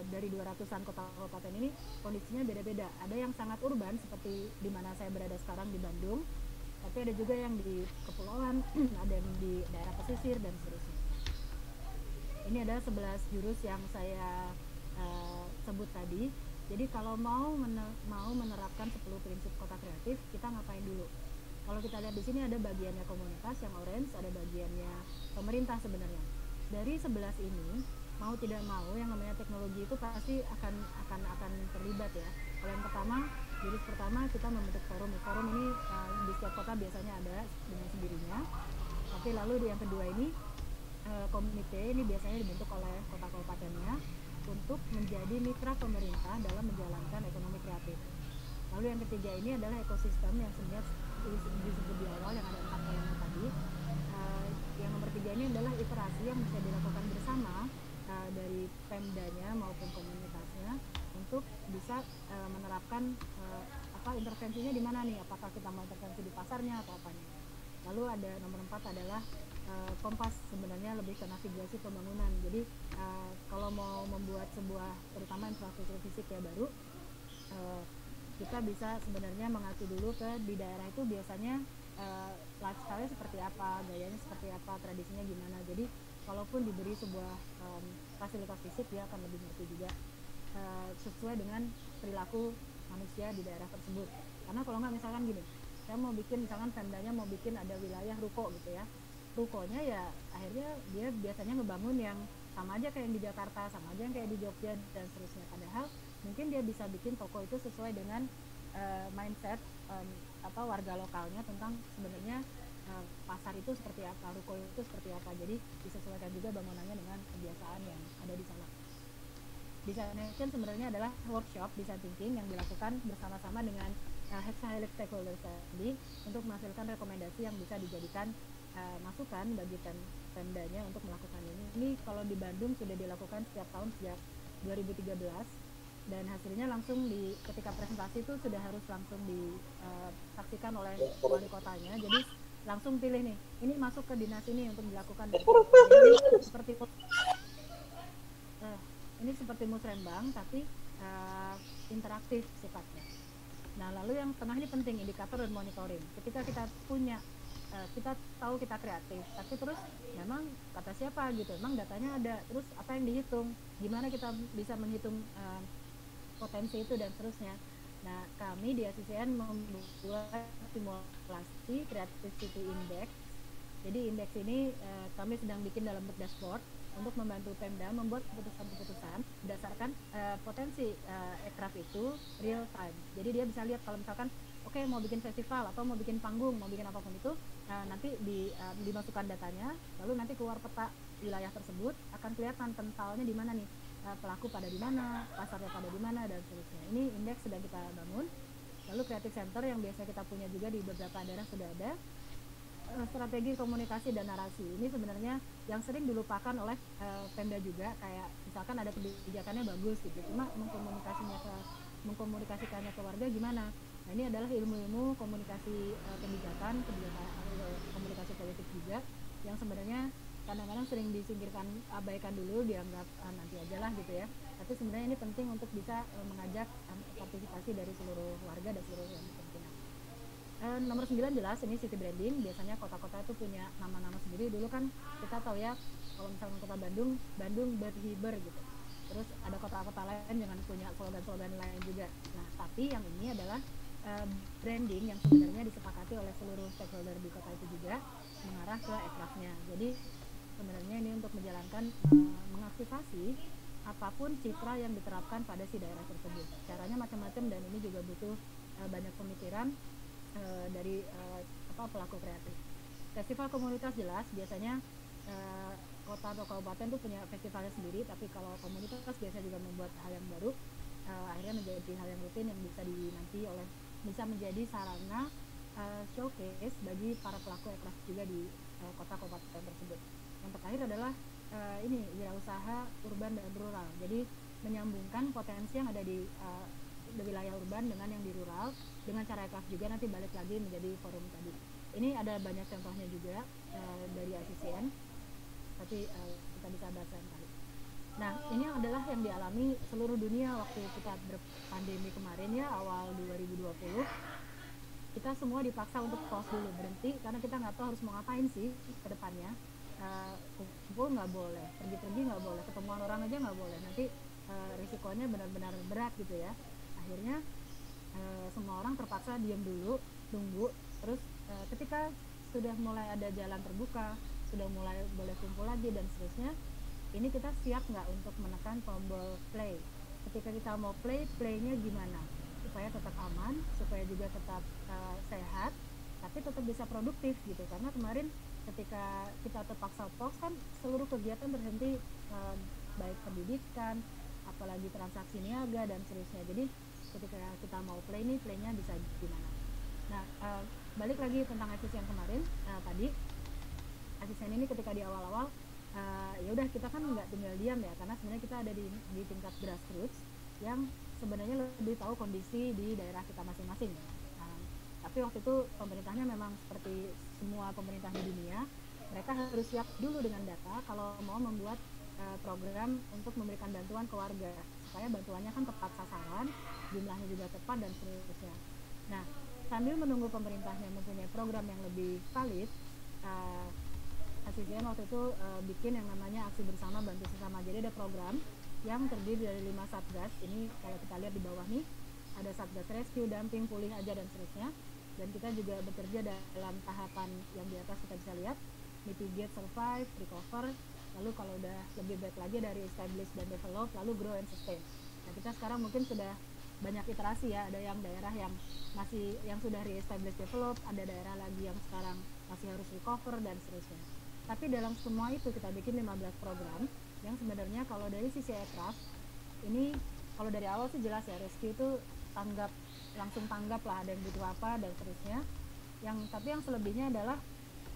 dari 200-an kota kabupaten ini kondisinya beda-beda. Ada yang sangat urban seperti di mana saya berada sekarang di Bandung, tapi ada juga yang di kepulauan, ada yang di daerah pesisir dan seterusnya. Ini ada 11 jurus yang saya sebut tadi. Jadi kalau mau menerapkan 10 prinsip kota kreatif, kita ngapain dulu? Kalau kita lihat di sini ada bagiannya komunitas yang orange, ada bagiannya pemerintah sebenarnya. Dari 11 ini, mau tidak mau yang namanya teknologi itu pasti akan terlibat ya. Kalau yang pertama, jurus pertama kita membentuk forum. Forum ini di setiap kota biasanya ada dengan sendirinya. Tapi lalu di yang kedua ini komite ini biasanya dibentuk oleh kota kabupatennya untuk menjadi mitra pemerintah dalam menjalankan ekonomi kreatif. Lalu yang ketiga ini adalah ekosistem yang sebenarnya disebut di awal yang ada 4 elemen tadi. Yang nomor 3 ini adalah iterasi yang bisa dilakukan bersama dari Pemdanya maupun komunitasnya untuk bisa menerapkan intervensinya di mana nih, apakah kita mau intervensi di pasarnya atau apanya. Lalu ada nomor 4 adalah kompas, sebenarnya lebih ke navigasi pembangunan. Jadi kalau mau membuat sebuah terutama infrastruktur fisik ya baru, kita bisa sebenarnya mengacu dulu ke di daerah itu biasanya lifestyle-nya seperti apa, gayanya seperti apa, tradisinya gimana. Jadi kalaupun diberi sebuah fasilitas fisik, dia akan lebih ngerti juga sesuai dengan perilaku manusia di daerah tersebut. Karena kalau nggak misalkan gini, saya mau bikin misalkan Pemdanya mau bikin ada wilayah ruko gitu ya, rukonya ya akhirnya dia biasanya ngebangun yang sama aja kayak yang di Jakarta, sama aja yang kayak di Jogja dan seterusnya. Padahal mungkin dia bisa bikin toko itu sesuai dengan mindset warga lokalnya tentang sebenarnya pasar itu seperti apa, ruko itu seperti apa. Jadi disesuaikan juga bangunannya dengan kebiasaan yang ada di sana. Design Action sebenarnya adalah workshop design thinking yang dilakukan bersama-sama dengan hexahelix stakeholders tadi untuk menghasilkan rekomendasi yang bisa dijadikan masukan bagi Pemdanya untuk melakukan ini. Ini kalau di Bandung sudah dilakukan setiap tahun sejak 2013 dan hasilnya langsung ketika presentasi itu sudah harus langsung disaksikan oleh wali kotanya. Jadi langsung pilih nih, ini masuk ke dinas ini untuk dilakukan. Jadi ini seperti musrembang tapi interaktif sifatnya. Nah, lalu yang tengah ini penting, indikator dan monitoring. Ketika kita punya kita tahu kita kreatif, tapi terus memang kata siapa gitu, memang datanya ada, terus apa yang dihitung, gimana kita bisa menghitung potensi itu dan seterusnya. Nah, kami di ACCN membuat simulasi Creativity Index. Jadi indeks ini kami sedang bikin dalam bentuk dashboard untuk membantu Pemda membuat keputusan-keputusan berdasarkan potensi aircraft itu real time. Jadi dia bisa lihat kalau misalkan oke, mau bikin festival atau mau bikin panggung, mau bikin apapun itu, nanti dimasukkan datanya, lalu nanti keluar peta wilayah tersebut, akan kelihatan kentalnya di mana nih, pelaku pada di mana, pasarnya pada di mana, dan seterusnya. Ini indeks sedang kita bangun. Lalu Creative Center yang biasa kita punya juga di beberapa daerah sudah ada. Strategi komunikasi dan narasi ini sebenarnya yang sering dilupakan oleh Pemda juga, kayak misalkan ada kebijakannya bagus gitu, cuma mengkomunikasikannya ke warga gimana. Nah, ini adalah ilmu-ilmu komunikasi kebijakan komunikasi politik juga yang sebenarnya kadang-kadang sering disingkirkan, abaikan dulu, dianggap nanti aja lah gitu ya. Tapi sebenarnya ini penting untuk bisa mengajak partisipasi dari seluruh warga dan seluruh yang berkepentingan. Nomor 9 jelas, ini city branding. Biasanya kota-kota itu punya nama-nama sendiri. Dulu kan kita tahu ya, kalau misalnya kota Bandung berhiber gitu. Terus ada kota-kota lain dengan punya slogan-slogan lain juga. Nah, tapi yang ini adalah branding yang sebenarnya disepakati oleh seluruh stakeholder di kota itu juga mengarah ke aircraft-nya. Jadi sebenarnya ini untuk menjalankan mengaktifasi apapun citra yang diterapkan pada si daerah tersebut. Caranya macam-macam dan ini juga butuh banyak pemikiran dari pelaku kreatif. Festival komunitas jelas, biasanya kota atau kabupaten tuh punya festivalnya sendiri, tapi kalau komunitas biasa juga membuat hal yang baru, akhirnya menjadi hal yang rutin yang bisa dinanti oleh, bisa menjadi sarana showcase bagi para pelaku aircraft juga di kota kabupaten tersebut. Yang terakhir adalah ini wirausaha urban dan rural. Jadi menyambungkan potensi yang ada di wilayah urban dengan yang di rural dengan cara aircraft juga, nanti balik lagi menjadi forum tadi. Ini ada banyak contohnya juga dari ACCN, tapi kita bisa bahas lain kali. Nah, ini adalah yang dialami seluruh dunia waktu kita berpandemi kemarin ya, awal 2020. Kita semua dipaksa untuk pause dulu, berhenti, karena kita nggak tahu harus mau ngapain sih ke depannya. Kumpul nggak boleh, pergi-pergi nggak boleh, ketemuan orang aja nggak boleh, nanti risikonya benar-benar berat gitu ya. Akhirnya semua orang terpaksa diam dulu, tunggu, terus ketika sudah mulai ada jalan terbuka, sudah mulai boleh kumpul lagi dan seterusnya, ini kita siap nggak untuk menekan tombol play. Ketika kita mau playnya gimana supaya tetap aman, supaya juga tetap sehat, tapi tetap bisa produktif gitu. Karena kemarin ketika kita terpaksa pause kan seluruh kegiatan berhenti, baik pendidikan, apalagi transaksi niaga dan seterusnya. Jadi ketika kita mau playnya bisa gimana. Nah, balik lagi tentang ACCN kemarin tadi, ACCN ini ketika di awal-awal ya udah, kita kan nggak tinggal diam ya, karena sebenarnya kita ada di tingkat grassroots yang sebenarnya lebih tahu kondisi di daerah kita masing-masing ya. Tapi waktu itu pemerintahnya memang seperti semua pemerintah di dunia, mereka harus siap dulu dengan data kalau mau membuat program untuk memberikan bantuan ke warga, supaya bantuannya kan tepat sasaran, jumlahnya juga tepat dan seterusnya. Nah, sambil menunggu pemerintahnya mempunyai program yang lebih valid, ACCN waktu itu bikin yang namanya Aksi Bersama Bantu Sesama. Jadi ada program yang terdiri dari 5 satgas. Ini kalau kita lihat di bawah nih, ada satgas rescue, damping, pulih aja dan seterusnya. Dan kita juga bekerja dalam tahapan yang di atas kita bisa lihat, mitigate, survive, recover. Lalu kalau udah lebih baik lagi dari establish dan develop, lalu grow and sustain. Nah, kita sekarang mungkin sudah banyak iterasi ya, ada yang daerah yang sudah re-establish develop, ada daerah lagi yang sekarang masih harus recover dan seterusnya. Tapi dalam semua itu kita bikin 15 program yang sebenarnya kalau dari sisi aircraft ini, kalau dari awal sih jelas ya, rescue itu langsung tanggap lah ada yang butuh apa dan seterusnya. Tapi yang selebihnya adalah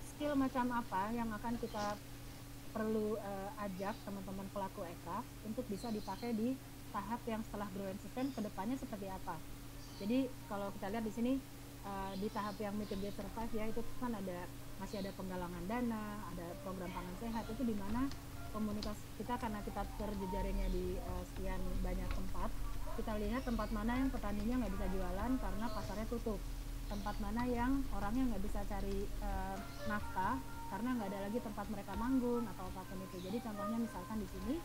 skill macam apa yang akan kita perlu ajak teman-teman pelaku aircraft untuk bisa dipakai di tahap yang setelah grow and sustain kedepannya seperti apa. Jadi kalau kita lihat di sini di tahap yang mitigate survive ya, itu kan masih ada penggalangan dana, ada program pangan sehat, itu di mana komunitas kita karena kita terjejaringnya di sekian banyak tempat, kita lihat tempat mana yang petaninya nggak bisa jualan karena pasarnya tutup, tempat mana yang orangnya nggak bisa cari nafkah karena nggak ada lagi tempat mereka manggung atau apapun itu. Jadi contohnya misalkan di sini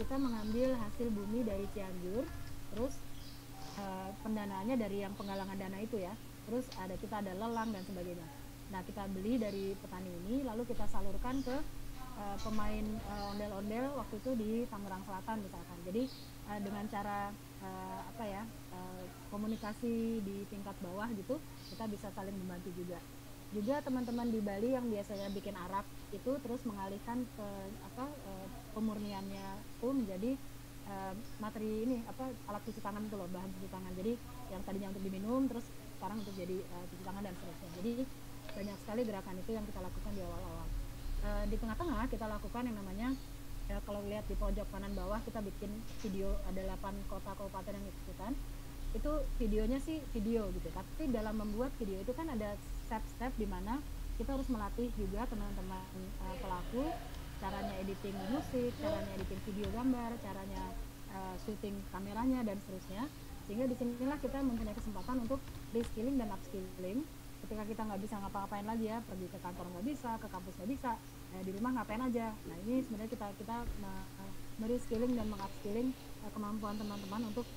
kita mengambil hasil bumi dari Cianjur, terus pendanaannya dari yang penggalangan dana itu ya, terus kita ada lelang dan sebagainya. Nah, kita beli dari petani ini, lalu kita salurkan ke pemain ondel-ondel waktu itu di Tangerang Selatan misalkan. Jadi dengan cara komunikasi di tingkat bawah gitu, kita bisa saling membantu juga. Juga teman-teman di Bali yang biasanya bikin arak itu terus mengalihkan ke pemurniannya menjadi materi ini alat cuci tangan itu loh, bahan cuci tangan. Jadi yang tadinya untuk diminum terus sekarang untuk jadi cuci tangan dan seterusnya. Jadi banyak sekali gerakan itu yang kita lakukan di awal-awal. Di tengah-tengah kita lakukan yang namanya kalau lihat di pojok kanan bawah kita bikin video, ada 8 kota kabupaten yang ikutan. Itu videonya sih video gitu, tapi dalam membuat video itu kan ada step-step di mana kita harus melatih juga teman-teman pelaku caranya editing musik, caranya editing video gambar, caranya syuting kameranya dan seterusnya. Sehingga disinilah kita mempunyai kesempatan untuk reskilling dan upskilling. Ketika kita nggak bisa ngapa-ngapain lagi ya, pergi ke kantor nggak bisa, ke kampus nggak bisa, di rumah ngapain aja. Nah ini sebenarnya kita mereskilling dan mengupskilling kemampuan teman-teman untuk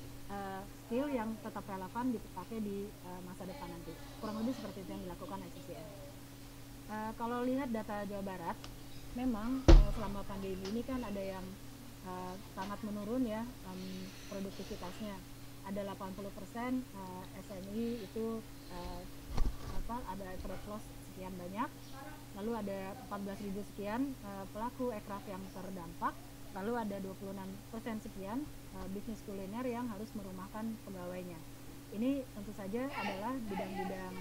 skill yang tetap relevan dipakai di masa depan nanti. Kurang lebih seperti itu yang dilakukan SCCM. Kalau lihat data Jawa Barat, memang selama pandemi ini kan ada yang sangat menurun ya produktivitasnya. Ada 80% SMI itu ada average loss sekian banyak, lalu ada 14.000 sekian pelaku ekraf yang terdampak, lalu ada 26% sekian bisnis kuliner yang harus merumahkan pegawainya. Ini tentu saja adalah bidang-bidang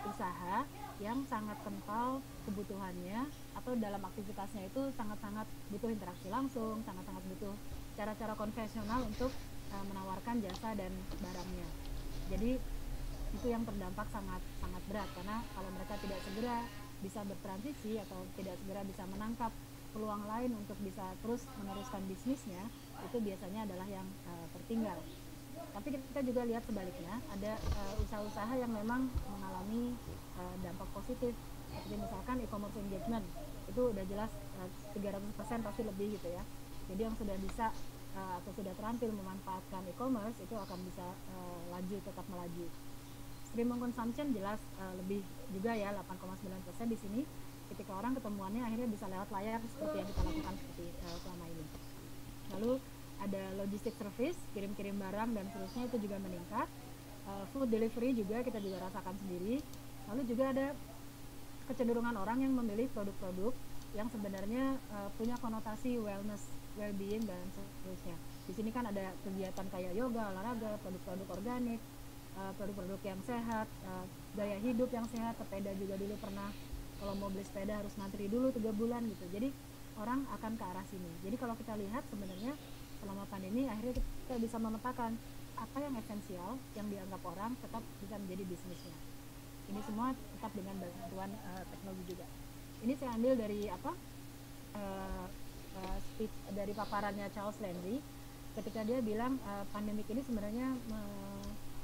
usaha yang sangat kental kebutuhannya, atau dalam aktivitasnya itu sangat-sangat butuh interaksi langsung, sangat-sangat butuh cara-cara konvensional untuk menawarkan jasa dan barangnya. Jadi itu yang terdampak sangat berat, karena kalau mereka tidak segera bisa bertransisi atau tidak segera bisa menangkap peluang lain untuk bisa terus meneruskan bisnisnya, itu biasanya adalah yang tertinggal. Tapi kita juga lihat sebaliknya, ada usaha-usaha yang memang mengalami dampak positif, seperti misalkan e-commerce engagement, itu udah jelas 300% pasti lebih gitu ya. Jadi yang sudah bisa atau sudah terampil memanfaatkan e-commerce itu akan bisa tetap melaju. Stream of consumption jelas lebih juga ya, 8,9% di sini. Ketika orang ketemuannya akhirnya bisa lewat layar seperti yang kita lakukan seperti selama ini. Lalu ada logistik service, kirim-kirim barang dan seterusnya itu juga meningkat. Food delivery juga kita juga rasakan sendiri. Lalu juga ada kecenderungan orang yang memilih produk-produk yang sebenarnya punya konotasi wellness, well-being dan seterusnya. Di sini kan ada kegiatan kayak yoga, olahraga, produk-produk organik, produk-produk yang sehat, gaya hidup yang sehat. Sepeda juga dulu pernah kalau mau beli sepeda harus ngantri dulu 3 bulan gitu. Jadi orang akan ke arah sini. Jadi kalau kita lihat sebenarnya selama pandemi akhirnya kita bisa memetakan apa yang esensial yang dianggap orang tetap bisa menjadi bisnisnya. Ini semua tetap dengan bantuan teknologi juga. Ini saya ambil dari speech dari paparannya Charles Landry ketika dia bilang pandemik ini sebenarnya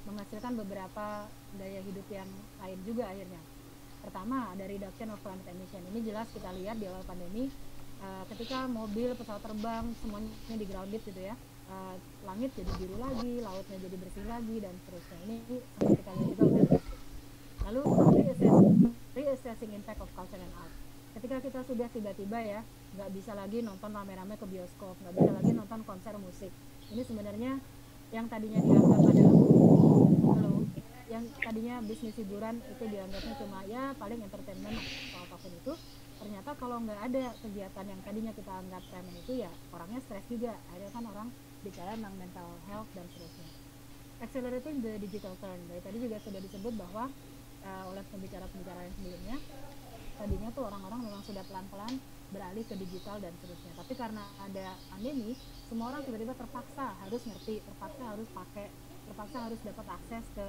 menghasilkan beberapa gaya hidup yang lain juga akhirnya. Pertama, ada reduction of climate emission. Ini jelas kita lihat di awal pandemi, ketika mobil, pesawat terbang, semuanya di grounded gitu ya, langit jadi biru lagi, lautnya jadi bersih lagi, dan seterusnya. Ini kita lihat juga udah. Lalu, reassessing impact of culture and art. Ketika kita sudah tiba-tiba ya, nggak bisa lagi nonton rame-rame ke bioskop, nggak bisa lagi nonton konser musik. Ini sebenarnya yang tadinya dianggap yang tadinya bisnis hiburan itu dianggapnya cuma ya paling entertainment atau apapun itu, ternyata kalau nggak ada kegiatan yang tadinya kita anggap remeh itu ya orangnya stres juga. Akhirnya kan orang bicara tentang mental health dan seterusnya. Accelerating the digital turn, dari tadi juga sudah disebut bahwa oleh pembicara-pembicara yang sebelumnya, tadinya tuh orang-orang memang sudah pelan-pelan beralih ke digital dan seterusnya, tapi karena ada pandemi semua orang tiba-tiba terpaksa harus ngerti, terpaksa harus pakai, terpaksa harus dapat akses ke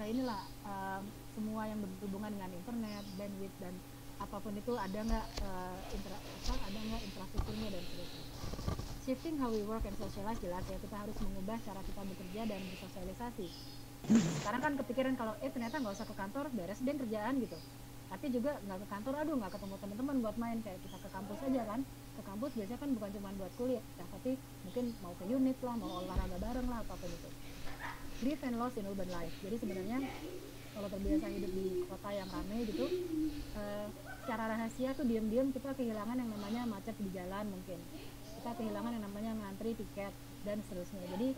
ke inilah semua yang berhubungan dengan internet, bandwidth dan apapun itu ada nggak ada nggak infrastrukturnya dan seterusnya. Shifting how we work and socialize jelas ya, kita harus mengubah cara kita bekerja dan bersosialisasi. Sekarang kan kepikiran kalau ternyata nggak usah ke kantor, beres deh kerjaan gitu. Tapi juga nggak ke kantor, aduh nggak ketemu teman-teman buat main, kayak kita ke kampus aja kan. Ke kampus biasanya kan bukan cuma buat kuliah, tapi mungkin mau ke unit lah, mau olahraga bareng lah, apapun itu. Grief and loss in urban life. Jadi sebenarnya kalau terbiasa hidup di kota yang ramai gitu, secara rahasia tuh diam-diam kita kehilangan yang namanya macet di jalan mungkin. Kita kehilangan yang namanya ngantri tiket dan seterusnya. Jadi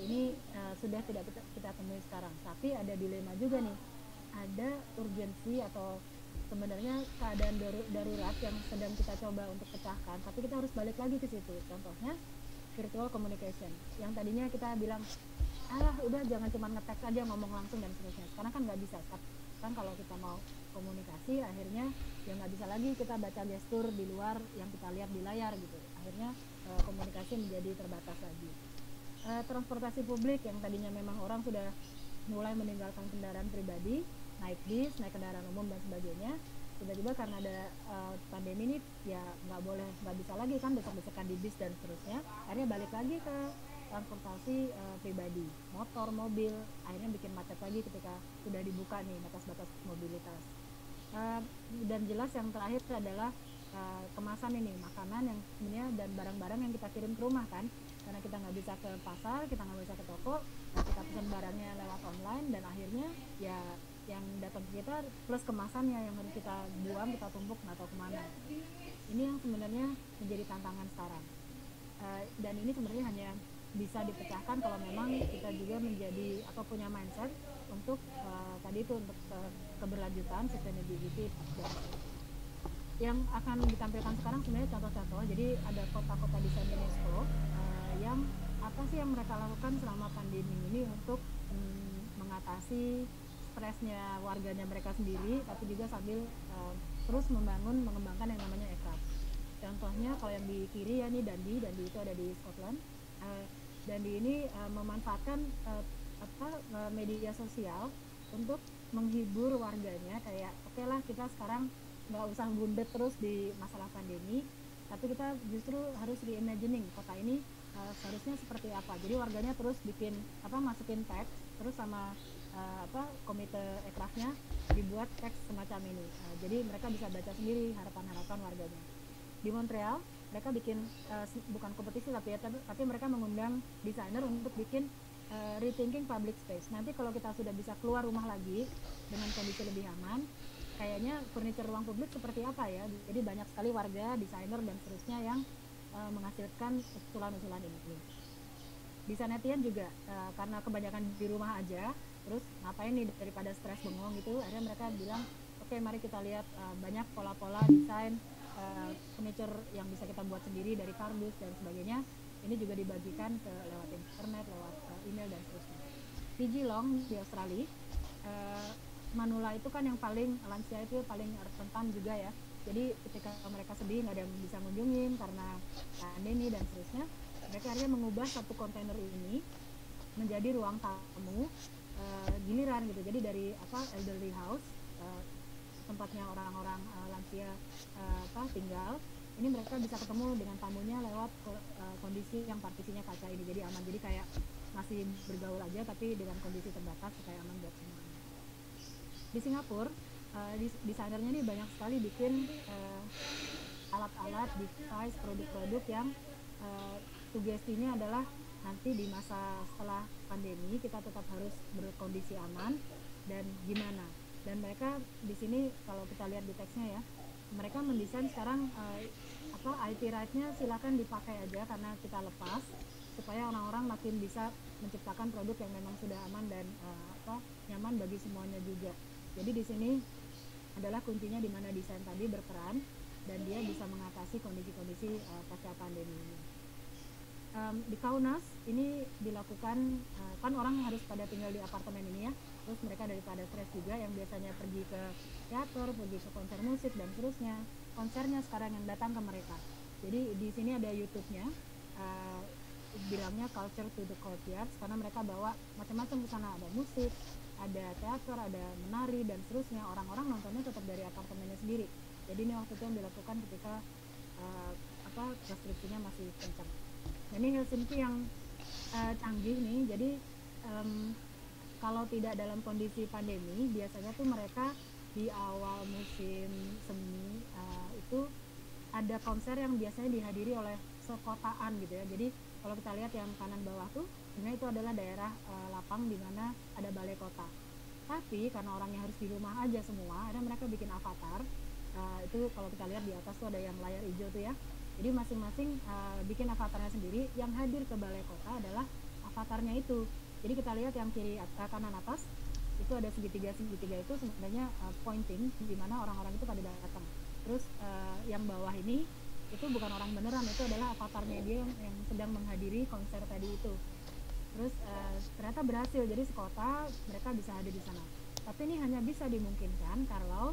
ini sudah tidak kita temui sekarang. Tapi ada dilema juga nih. Ada urgensi atau sebenarnya keadaan darurat yang sedang kita coba untuk pecahkan. Tapi kita harus balik lagi ke situ. Contohnya virtual communication. Yang tadinya kita bilang, udah jangan cuma nge-text aja, ngomong langsung dan seterusnya. Sekarang kan nggak bisa. Kan kalau kita mau komunikasi akhirnya ya nggak bisa lagi kita baca gestur di luar yang kita lihat di layar gitu. Akhirnya komunikasi menjadi terbatas lagi. Transportasi publik yang tadinya memang orang sudah mulai meninggalkan kendaraan pribadi, naik bis, naik kendaraan umum dan sebagainya, tiba-tiba karena ada pandemi ini ya nggak bisa lagi kan besok-besokan di bis dan seterusnya, akhirnya balik lagi ke transportasi pribadi, motor, mobil, akhirnya bikin macet lagi ketika sudah dibuka nih batas-batas mobilitas. Dan jelas yang terakhir adalah kemasan ini, makanan yang sebenarnya dan barang-barang yang kita kirim ke rumah kan, karena kita nggak bisa ke pasar, kita nggak bisa ke toko, kita pesan barangnya lewat online dan akhirnya ya yang datang ke kita plus kemasannya yang harus kita buang, kita tumpuk nggak tahu kemana. Ini yang sebenarnya menjadi tantangan sekarang. Dan ini sebenarnya hanya bisa dipecahkan kalau memang kita juga menjadi atau punya mindset untuk tadi itu untuk keberlanjutan, sustainability dan yang akan ditampilkan sekarang sebenarnya contoh-contoh. Jadi ada kota-kota desain UNESCO yang apa sih yang mereka lakukan selama pandemi ini untuk mengatasi stresnya warganya mereka sendiri, tapi juga sambil terus mengembangkan yang namanya aircraft. Contohnya kalau yang di kiri ya, ini Dundee itu ada di Scotland. Dundee ini memanfaatkan media sosial untuk menghibur warganya, kayak oke lah kita sekarang nggak usah gundet terus di masalah pandemi, tapi kita justru harus reimagining kota ini seharusnya seperti apa. Jadi warganya terus masukin teks, terus sama komite aircraftnya dibuat teks semacam ini. Jadi mereka bisa baca sendiri harapan-harapan warganya. Di Montreal mereka bikin bukan kompetisi tapi mereka mengundang desainer untuk bikin rethinking public space. Nanti kalau kita sudah bisa keluar rumah lagi dengan kondisi lebih aman, kayaknya furniture ruang publik seperti apa ya. Jadi banyak sekali warga, desainer dan seterusnya yang menghasilkan usulan-usulan ini. Desain Etienne juga karena kebanyakan di rumah aja, terus ngapain nih daripada stres bengong gitu, akhirnya mereka bilang oke, mari kita lihat banyak pola-pola desain furniture yang bisa kita buat sendiri dari kardus dan sebagainya. Ini juga dibagikan lewat internet, lewat email dan seterusnya. Di Geelong di Australia, manula itu kan yang paling lansia, itu paling rentan juga ya. Jadi ketika mereka sedih nggak ada yang bisa ngunjungin karena pandemi dan seterusnya, mereka akhirnya mengubah satu kontainer ini menjadi ruang tamu giliran gitu. Jadi dari elderly house, tempatnya orang-orang lansia tinggal, ini mereka bisa ketemu dengan tamunya lewat kondisi yang partisinya kaca ini, jadi aman. Jadi kayak masih bergaul aja tapi dengan kondisi terbatas supaya aman buat semuanya. Di Singapura desainernya ini banyak sekali bikin alat-alat, device, produk-produk yang sugestinya adalah nanti di masa setelah pandemi kita tetap harus berkondisi aman dan gimana. Dan mereka di sini kalau kita lihat di teksnya ya, mereka mendesain sekarang IP right-nya silakan dipakai aja karena kita lepas, supaya orang-orang makin bisa menciptakan produk yang memang sudah aman dan nyaman bagi semuanya juga. Jadi di sini adalah kuncinya di mana desain tadi berperan dan dia bisa mengatasi kondisi-kondisi pasca pandemi ini. Di Kaunas ini dilakukan kan orang harus pada tinggal di apartemen ini ya, terus mereka daripada stres juga yang biasanya pergi ke teater, pergi ke konser musik dan seterusnya, konsernya sekarang yang datang ke mereka. Jadi di sini ada YouTube-nya, bilangnya Culture to the Courtyards, karena mereka bawa macam-macam ke sana, ada musik, ada teater, ada menari dan seterusnya. Orang-orang nontonnya tetap dari apartemennya sendiri. Jadi ini waktu itu yang dilakukan ketika restriksinya masih kencang. Dan ini Helsinki yang canggih nih. Jadi kalau tidak dalam kondisi pandemi, biasanya tuh mereka di awal musim semi itu ada konser yang biasanya dihadiri oleh sekotaan gitu ya. Jadi kalau kita lihat yang kanan bawah tuh, sebenarnya itu adalah daerah lapang di mana ada balai kota. Tapi karena orangnya harus di rumah aja semua, akhirnya mereka bikin avatar. Itu kalau kita lihat di atas tuh ada yang layar hijau tuh ya. Jadi masing-masing bikin avatarnya sendiri. Yang hadir ke balai kota adalah avatarnya itu. Jadi kita lihat yang kiri kanan atas itu ada segitiga itu sebenarnya pointing di mana orang-orang itu pada datang. Terus yang bawah ini itu bukan orang beneran, itu adalah avatarnya dia yang sedang menghadiri konser tadi itu. Terus ternyata berhasil, jadi sekota mereka bisa hadir di sana. Tapi ini hanya bisa dimungkinkan kalau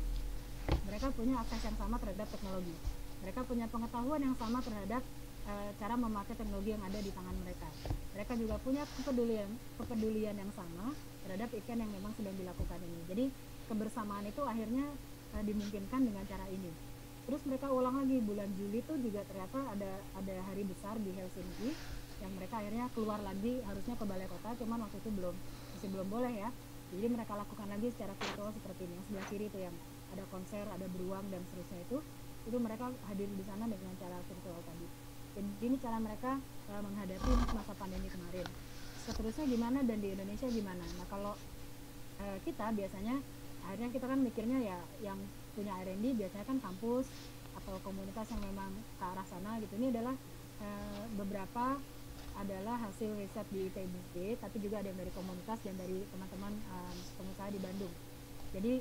mereka punya akses yang sama terhadap teknologi. Mereka punya pengetahuan yang sama terhadap cara memakai teknologi yang ada di tangan mereka. Mereka juga punya kepedulian yang sama terhadap event yang memang sedang dilakukan ini. Jadi kebersamaan itu akhirnya dimungkinkan dengan cara ini. Terus mereka ulang lagi bulan Juli tuh juga ternyata ada hari besar di Helsinki yang mereka akhirnya keluar lagi, harusnya ke balai kota, cuman waktu itu masih belum boleh ya. Jadi mereka lakukan lagi secara virtual seperti ini. Yang sebelah kiri itu yang ada konser, ada beruang dan seterusnya itu mereka hadir di sana dengan cara virtual tadi. Jadi ini cara mereka menghadapi masa pandemi kemarin. Seterusnya gimana dan di Indonesia gimana? Nah kalau kita biasanya akhirnya kita kan mikirnya ya yang punya R&D biasanya kan kampus atau komunitas yang memang ke arah sana gitu. Ini adalah beberapa adalah hasil riset di ITB, tapi juga ada yang dari komunitas dan dari teman-teman pengusaha di Bandung. Jadi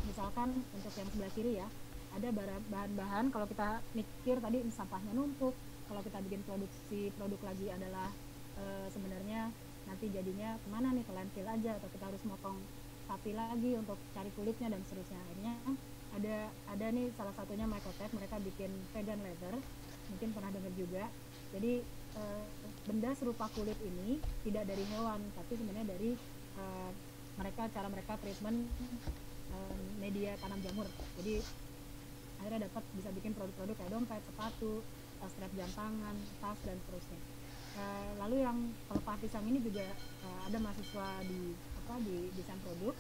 misalkan untuk yang sebelah kiri ya, ada bahan-bahan kalau kita mikir tadi sampahnya numpuk, kalau kita bikin produk lagi adalah sebenarnya nanti jadinya kemana nih, ke landfill aja atau kita harus motong sapi lagi untuk cari kulitnya dan seterusnya. Akhirnya ada nih salah satunya Mycotech, mereka bikin vegan leather, mungkin pernah dengar juga. Jadi benda serupa kulit ini tidak dari hewan, tapi sebenarnya dari cara mereka treatment media tanam jamur. Jadi akhirnya bisa bikin produk-produk kayak dompet, sepatu, strap jam tangan, tas dan seterusnya. Lalu yang pelepah pisang ini juga ada mahasiswa di desain produk.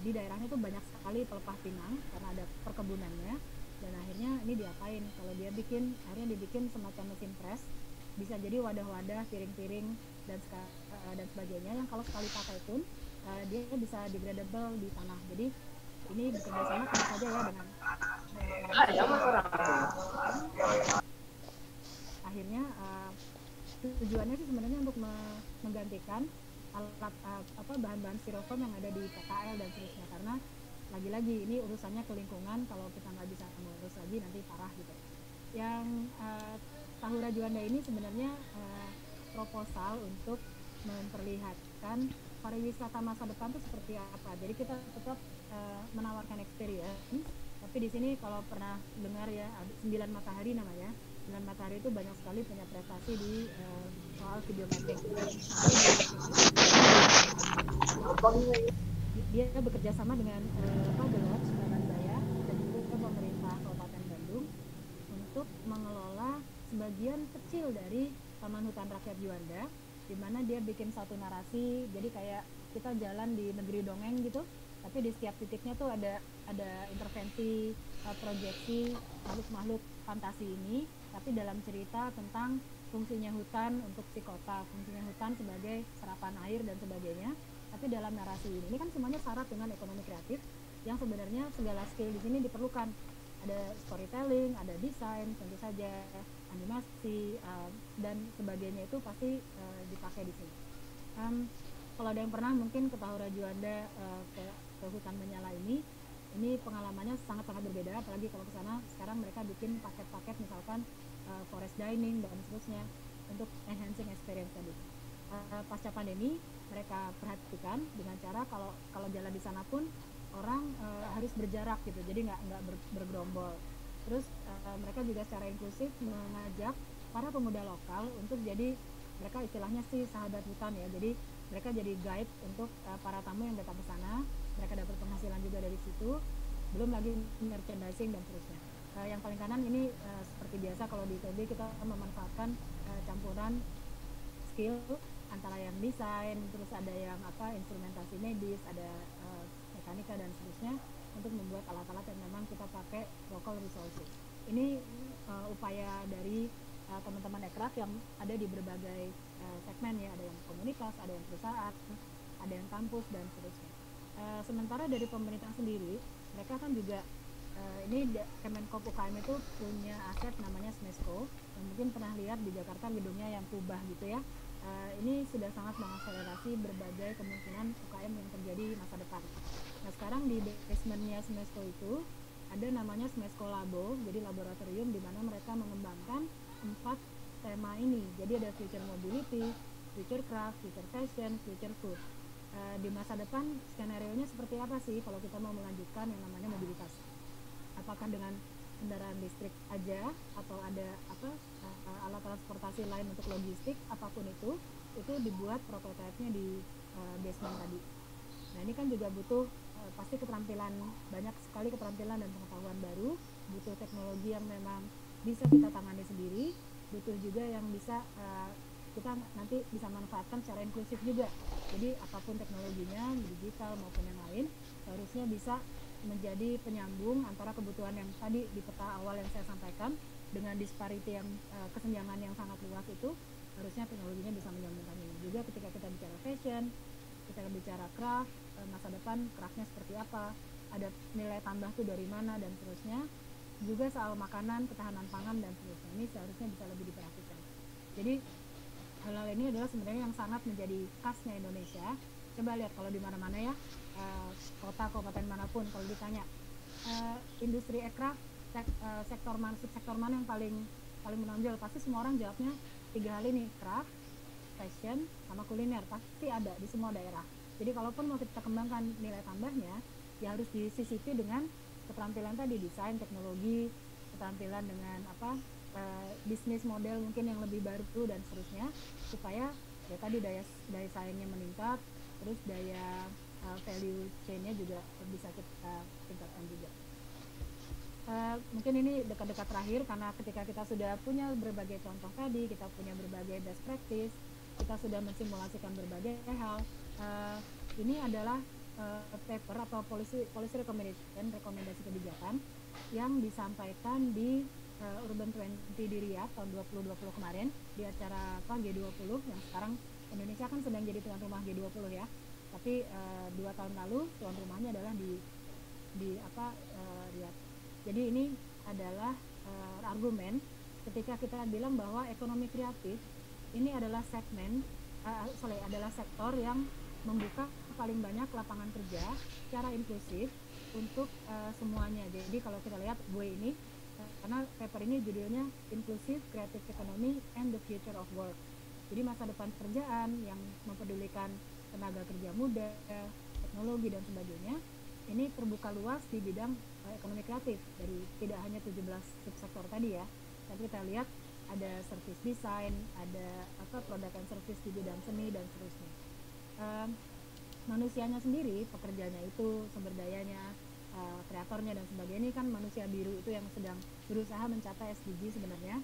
Di daerahnya tuh banyak sekali pelepah pinang karena ada perkebunannya, dan akhirnya ini diapain? Kalau akhirnya dibikin semacam mesin press, bisa jadi wadah-wadah, piring-piring dan sebagainya yang kalau sekali pakai pun dia bisa degradable di tanah. Jadi ini bekerja sama tentu saja ya dengan akhirnya tujuannya sih sebenarnya untuk menggantikan bahan-bahan styrofoam yang ada di PKL dan seterusnya, karena lagi-lagi ini urusannya ke lingkungan, kalau kita nggak bisa mengurus lagi nanti parah gitu. Yang Tahura Juanda ini sebenarnya proposal untuk memperlihatkan pariwisata masa depan itu seperti apa. Jadi kita tetap menawarkan experience, tapi di sini kalau pernah dengar ya 9 Matahari namanya. 9 Matahari itu banyak sekali punya prestasi di soal video mapping. Dia bekerja sama dengan The Lodge Surabaya dan juga pemerintah Kabupaten Bandung untuk mengelola sebagian kecil dari Taman Hutan Rakyat Juanda, di mana dia bikin satu narasi, jadi kayak kita jalan di negeri dongeng gitu, tapi di setiap titiknya tuh ada intervensi proyeksi makhluk-makhluk fantasi ini, tapi dalam cerita tentang fungsinya hutan untuk si kota, fungsinya hutan sebagai serapan air dan sebagainya, tapi dalam narasi ini kan semuanya syarat dengan ekonomi kreatif yang sebenarnya segala skill di sini diperlukan. Ada storytelling, ada desain, tentu saja animasi dan sebagainya itu pasti dipakai di sini. Kalau ada yang pernah mungkin ke Tahura Juanda ke hutan menyala ini pengalamannya sangat-sangat berbeda, apalagi kalau ke sana sekarang mereka bikin paket-paket misalkan forest dining dan seterusnya untuk enhancing experience tadi. Pasca pandemi mereka perhatikan dengan cara kalau jalan di sana pun orang harus berjarak gitu, jadi nggak bergerombol. Terus mereka juga secara inklusif mengajak para pemuda lokal untuk jadi mereka istilahnya sih sahabat hutan ya. Jadi mereka jadi guide untuk para tamu yang datang ke sana. Mereka dapat penghasilan juga dari situ. Belum lagi merchandising dan seterusnya. Yang paling kanan ini seperti biasa kalau di ITB kita memanfaatkan campuran skill antara yang desain, terus ada yang instrumentasi medis, ada mekanika dan seterusnya untuk membuat alat-alat yang memang kita pakai local resources. Ini upaya dari teman-teman ekraf yang ada di berbagai segmen ya, ada yang komunitas, ada yang perusahaan, ada yang kampus dan seterusnya. Sementara dari pemerintah sendiri, mereka kan juga ini Kemenkop UKM itu punya aset namanya SMESCO, yang mungkin pernah lihat di Jakarta gedungnya yang kubah gitu ya. Ini sudah sangat mengakselerasi berbagai kemungkinan UKM yang terjadi masa depan. Nah sekarang di basementnya SMESCO itu ada namanya SMESCO Labo, jadi laboratorium di mana mereka mengembangkan 4 tema ini. Jadi ada future mobility, future craft, future fashion, future food. Di masa depan skenario-nya seperti apa sih kalau kita mau melanjutkan yang namanya mobilitas? Apakah dengan kendaraan listrik aja atau ada alat transportasi lain untuk logistik, apapun itu dibuat prototipenya di basement tadi. Nah ini kan juga butuh pasti keterampilan, banyak sekali keterampilan dan pengetahuan baru, butuh teknologi yang memang bisa kita tangani sendiri, butuh juga yang bisa kita nanti bisa manfaatkan secara inklusif juga. Jadi apapun teknologinya, digital maupun yang lain, harusnya bisa menjadi penyambung antara kebutuhan yang tadi di peta awal yang saya sampaikan dengan disparity yang kesenjangan yang sangat luas itu, harusnya teknologinya bisa menyambungkan ini. Juga ketika kita bicara fashion, kita bicara craft, masa depan craftnya seperti apa, ada nilai tambah tuh dari mana dan seterusnya. Juga soal makanan, ketahanan pangan dan seterusnya, ini seharusnya bisa lebih diperhatikan. Jadi hal-hal ini adalah sebenarnya yang sangat menjadi khasnya Indonesia. Coba lihat kalau di mana-mana ya, kota kabupaten manapun kalau ditanya industri aircraft sektor mana yang paling menonjol, pasti semua orang jawabnya 3 hal ini, craft, fashion, sama kuliner, pasti ada di semua daerah. Jadi kalaupun mau kita kembangkan nilai tambahnya, ya harus disisipi dengan keterampilan tadi, desain, teknologi, keterampilan dengan bisnis model mungkin yang lebih baru dan seterusnya, supaya ya tadi daya saingnya meningkat, terus daya value chain-nya juga bisa kita tingkatkan juga. Mungkin ini dekat-dekat terakhir, karena ketika kita sudah punya berbagai contoh tadi, kita punya berbagai best practice, kita sudah mensimulasikan berbagai hal, ini adalah paper atau policy recommendation, rekomendasi kebijakan yang disampaikan di Urban 20 di Riyadh tahun 2020 kemarin di acara G20 yang sekarang Indonesia kan sedang jadi tuan rumah G20 ya. Tapi 2 tahun lalu tuan rumahnya adalah di Riyadh. Jadi ini adalah argumen ketika kita bilang bahwa ekonomi kreatif ini adalah adalah sektor yang membuka paling banyak lapangan kerja secara inklusif untuk semuanya. Jadi kalau kita lihat ini karena paper ini judulnya Inclusive Creative Economy and the Future of Work. Jadi masa depan pekerjaan yang mempedulikan tenaga kerja muda, teknologi dan sebagainya, ini terbuka luas di bidang ekonomi kreatif dari tidak hanya 17 subsektor tadi ya, tapi kita lihat ada service design, ada product and service di bidang seni dan seterusnya. Manusianya sendiri, pekerjanya itu, sumber dayanya, kreatornya dan sebagainya, ini kan manusia biru itu yang sedang berusaha mencapai SDG sebenarnya,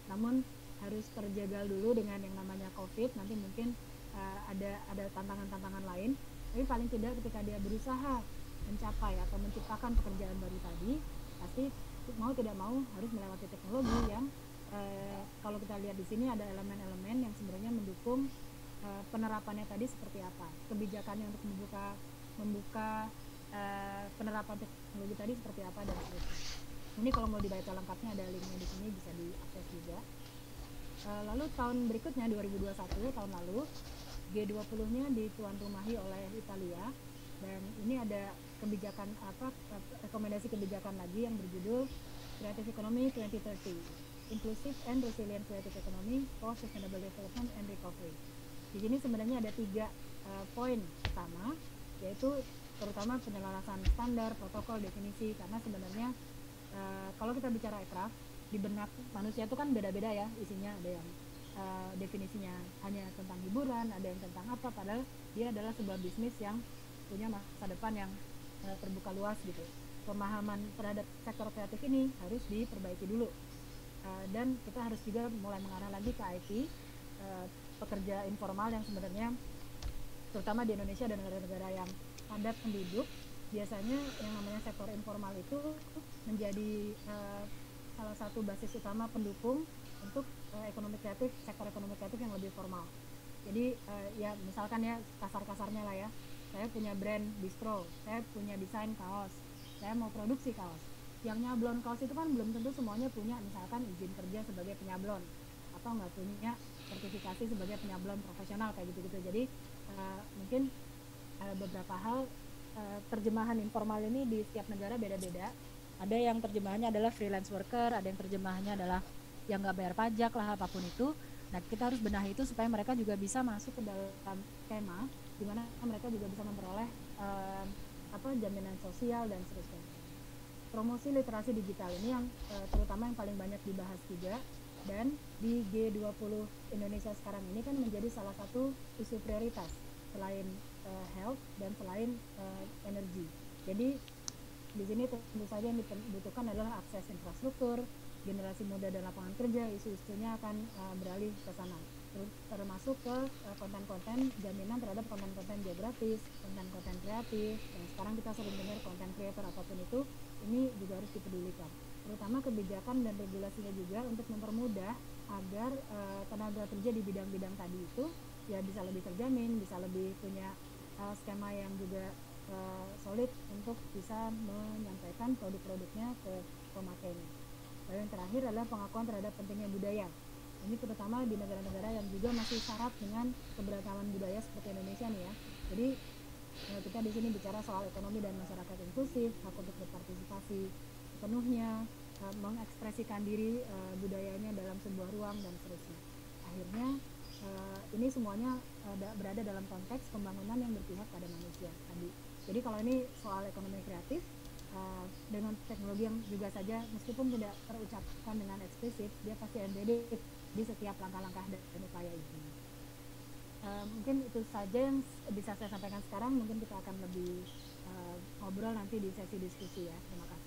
namun harus terjaga dulu dengan yang namanya COVID, nanti mungkin ada tantangan-tantangan lain, tapi paling tidak ketika dia berusaha mencapai atau menciptakan pekerjaan baru tadi, pasti mau tidak mau harus melewati teknologi yang kalau kita lihat di sini ada elemen-elemen yang sebenarnya mendukung penerapannya tadi seperti apa, kebijakannya untuk membuka penerapan teknologi tadi seperti apa dan seterusnya. Ini kalau mau dibaca lengkapnya ada linknya di sini, bisa diakses juga. Lalu tahun berikutnya 2021 tahun lalu G20-nya dituan rumahi oleh Italia, dan ini ada kebijakan rekomendasi kebijakan lagi yang berjudul Creative Economy 2030, Inclusive and Resilient Creative Economy for Sustainable Development and Recovery. Di sini sebenarnya ada 3 poin pertama, yaitu terutama penyelarasan standar, protokol, definisi, karena sebenarnya kalau kita bicara aircraft, di benak manusia itu kan beda-beda ya isinya, ada yang definisinya hanya tentang hiburan, ada yang tentang apa, padahal dia adalah sebuah bisnis yang punya masa depan yang terbuka luas gitu. Pemahaman terhadap sektor kreatif ini harus diperbaiki dulu. Dan kita harus juga mulai mengarah lagi ke IT, pekerja informal yang sebenarnya terutama di Indonesia dan negara-negara yang padat penduduk, biasanya yang namanya sektor informal itu menjadi salah satu basis utama pendukung untuk ekonomi kreatif, sektor ekonomi kreatif yang lebih formal. Jadi ya misalkan ya kasar-kasarnya lah ya, saya punya brand distro, saya punya desain kaos, saya mau produksi kaos. Yang nyablon kaos itu kan belum tentu semuanya punya misalkan izin kerja sebagai penyablon atau nggak punya sertifikasi sebagai penyablon profesional kayak gitu-gitu. Jadi mungkin beberapa hal terjemahan informal ini di setiap negara beda-beda. Ada yang terjemahannya adalah freelance worker, ada yang terjemahannya adalah yang nggak bayar pajak lah apapun itu. Nah kita harus benahi itu supaya mereka juga bisa masuk ke dalam skema di mana mereka juga bisa memperoleh jaminan sosial dan seterusnya. Promosi literasi digital ini yang terutama yang paling banyak dibahas juga, dan di G20 Indonesia sekarang ini kan menjadi salah satu isu prioritas selain health dan selain energi. Jadi di sini tentu saja yang dibutuhkan adalah akses infrastruktur, generasi muda dan lapangan kerja, isu-isunya akan beralih ke sana, termasuk ke konten-konten jaminan terhadap konten-konten geografis, konten-konten kreatif, dan sekarang kita sering dengar konten creator apapun itu, ini juga harus dipedulikan. Terutama kebijakan dan regulasinya juga untuk mempermudah agar tenaga kerja di bidang-bidang tadi itu ya bisa lebih terjamin, bisa lebih punya skema yang juga solid untuk bisa menyampaikan produk-produknya ke pemakainya. Lalu yang terakhir adalah pengakuan terhadap pentingnya budaya. Ini terutama di negara-negara yang juga masih syarat dengan keberagaman budaya seperti Indonesia nih ya. Jadi kita di sini bicara soal ekonomi dan masyarakat inklusif, hak untuk berpartisipasi sepenuhnya, mengekspresikan diri budayanya dalam sebuah ruang dan seterusnya. Akhirnya ini semuanya berada dalam konteks pembangunan yang berpihak pada manusia tadi. Jadi kalau ini soal ekonomi kreatif dengan teknologi yang juga saja meskipun tidak terucapkan dengan eksplisit, dia pasti embedded di setiap langkah-langkah dan upaya itu. Mungkin itu saja yang bisa saya sampaikan sekarang. Mungkin kita akan lebih ngobrol nanti di sesi diskusi ya. Terima kasih.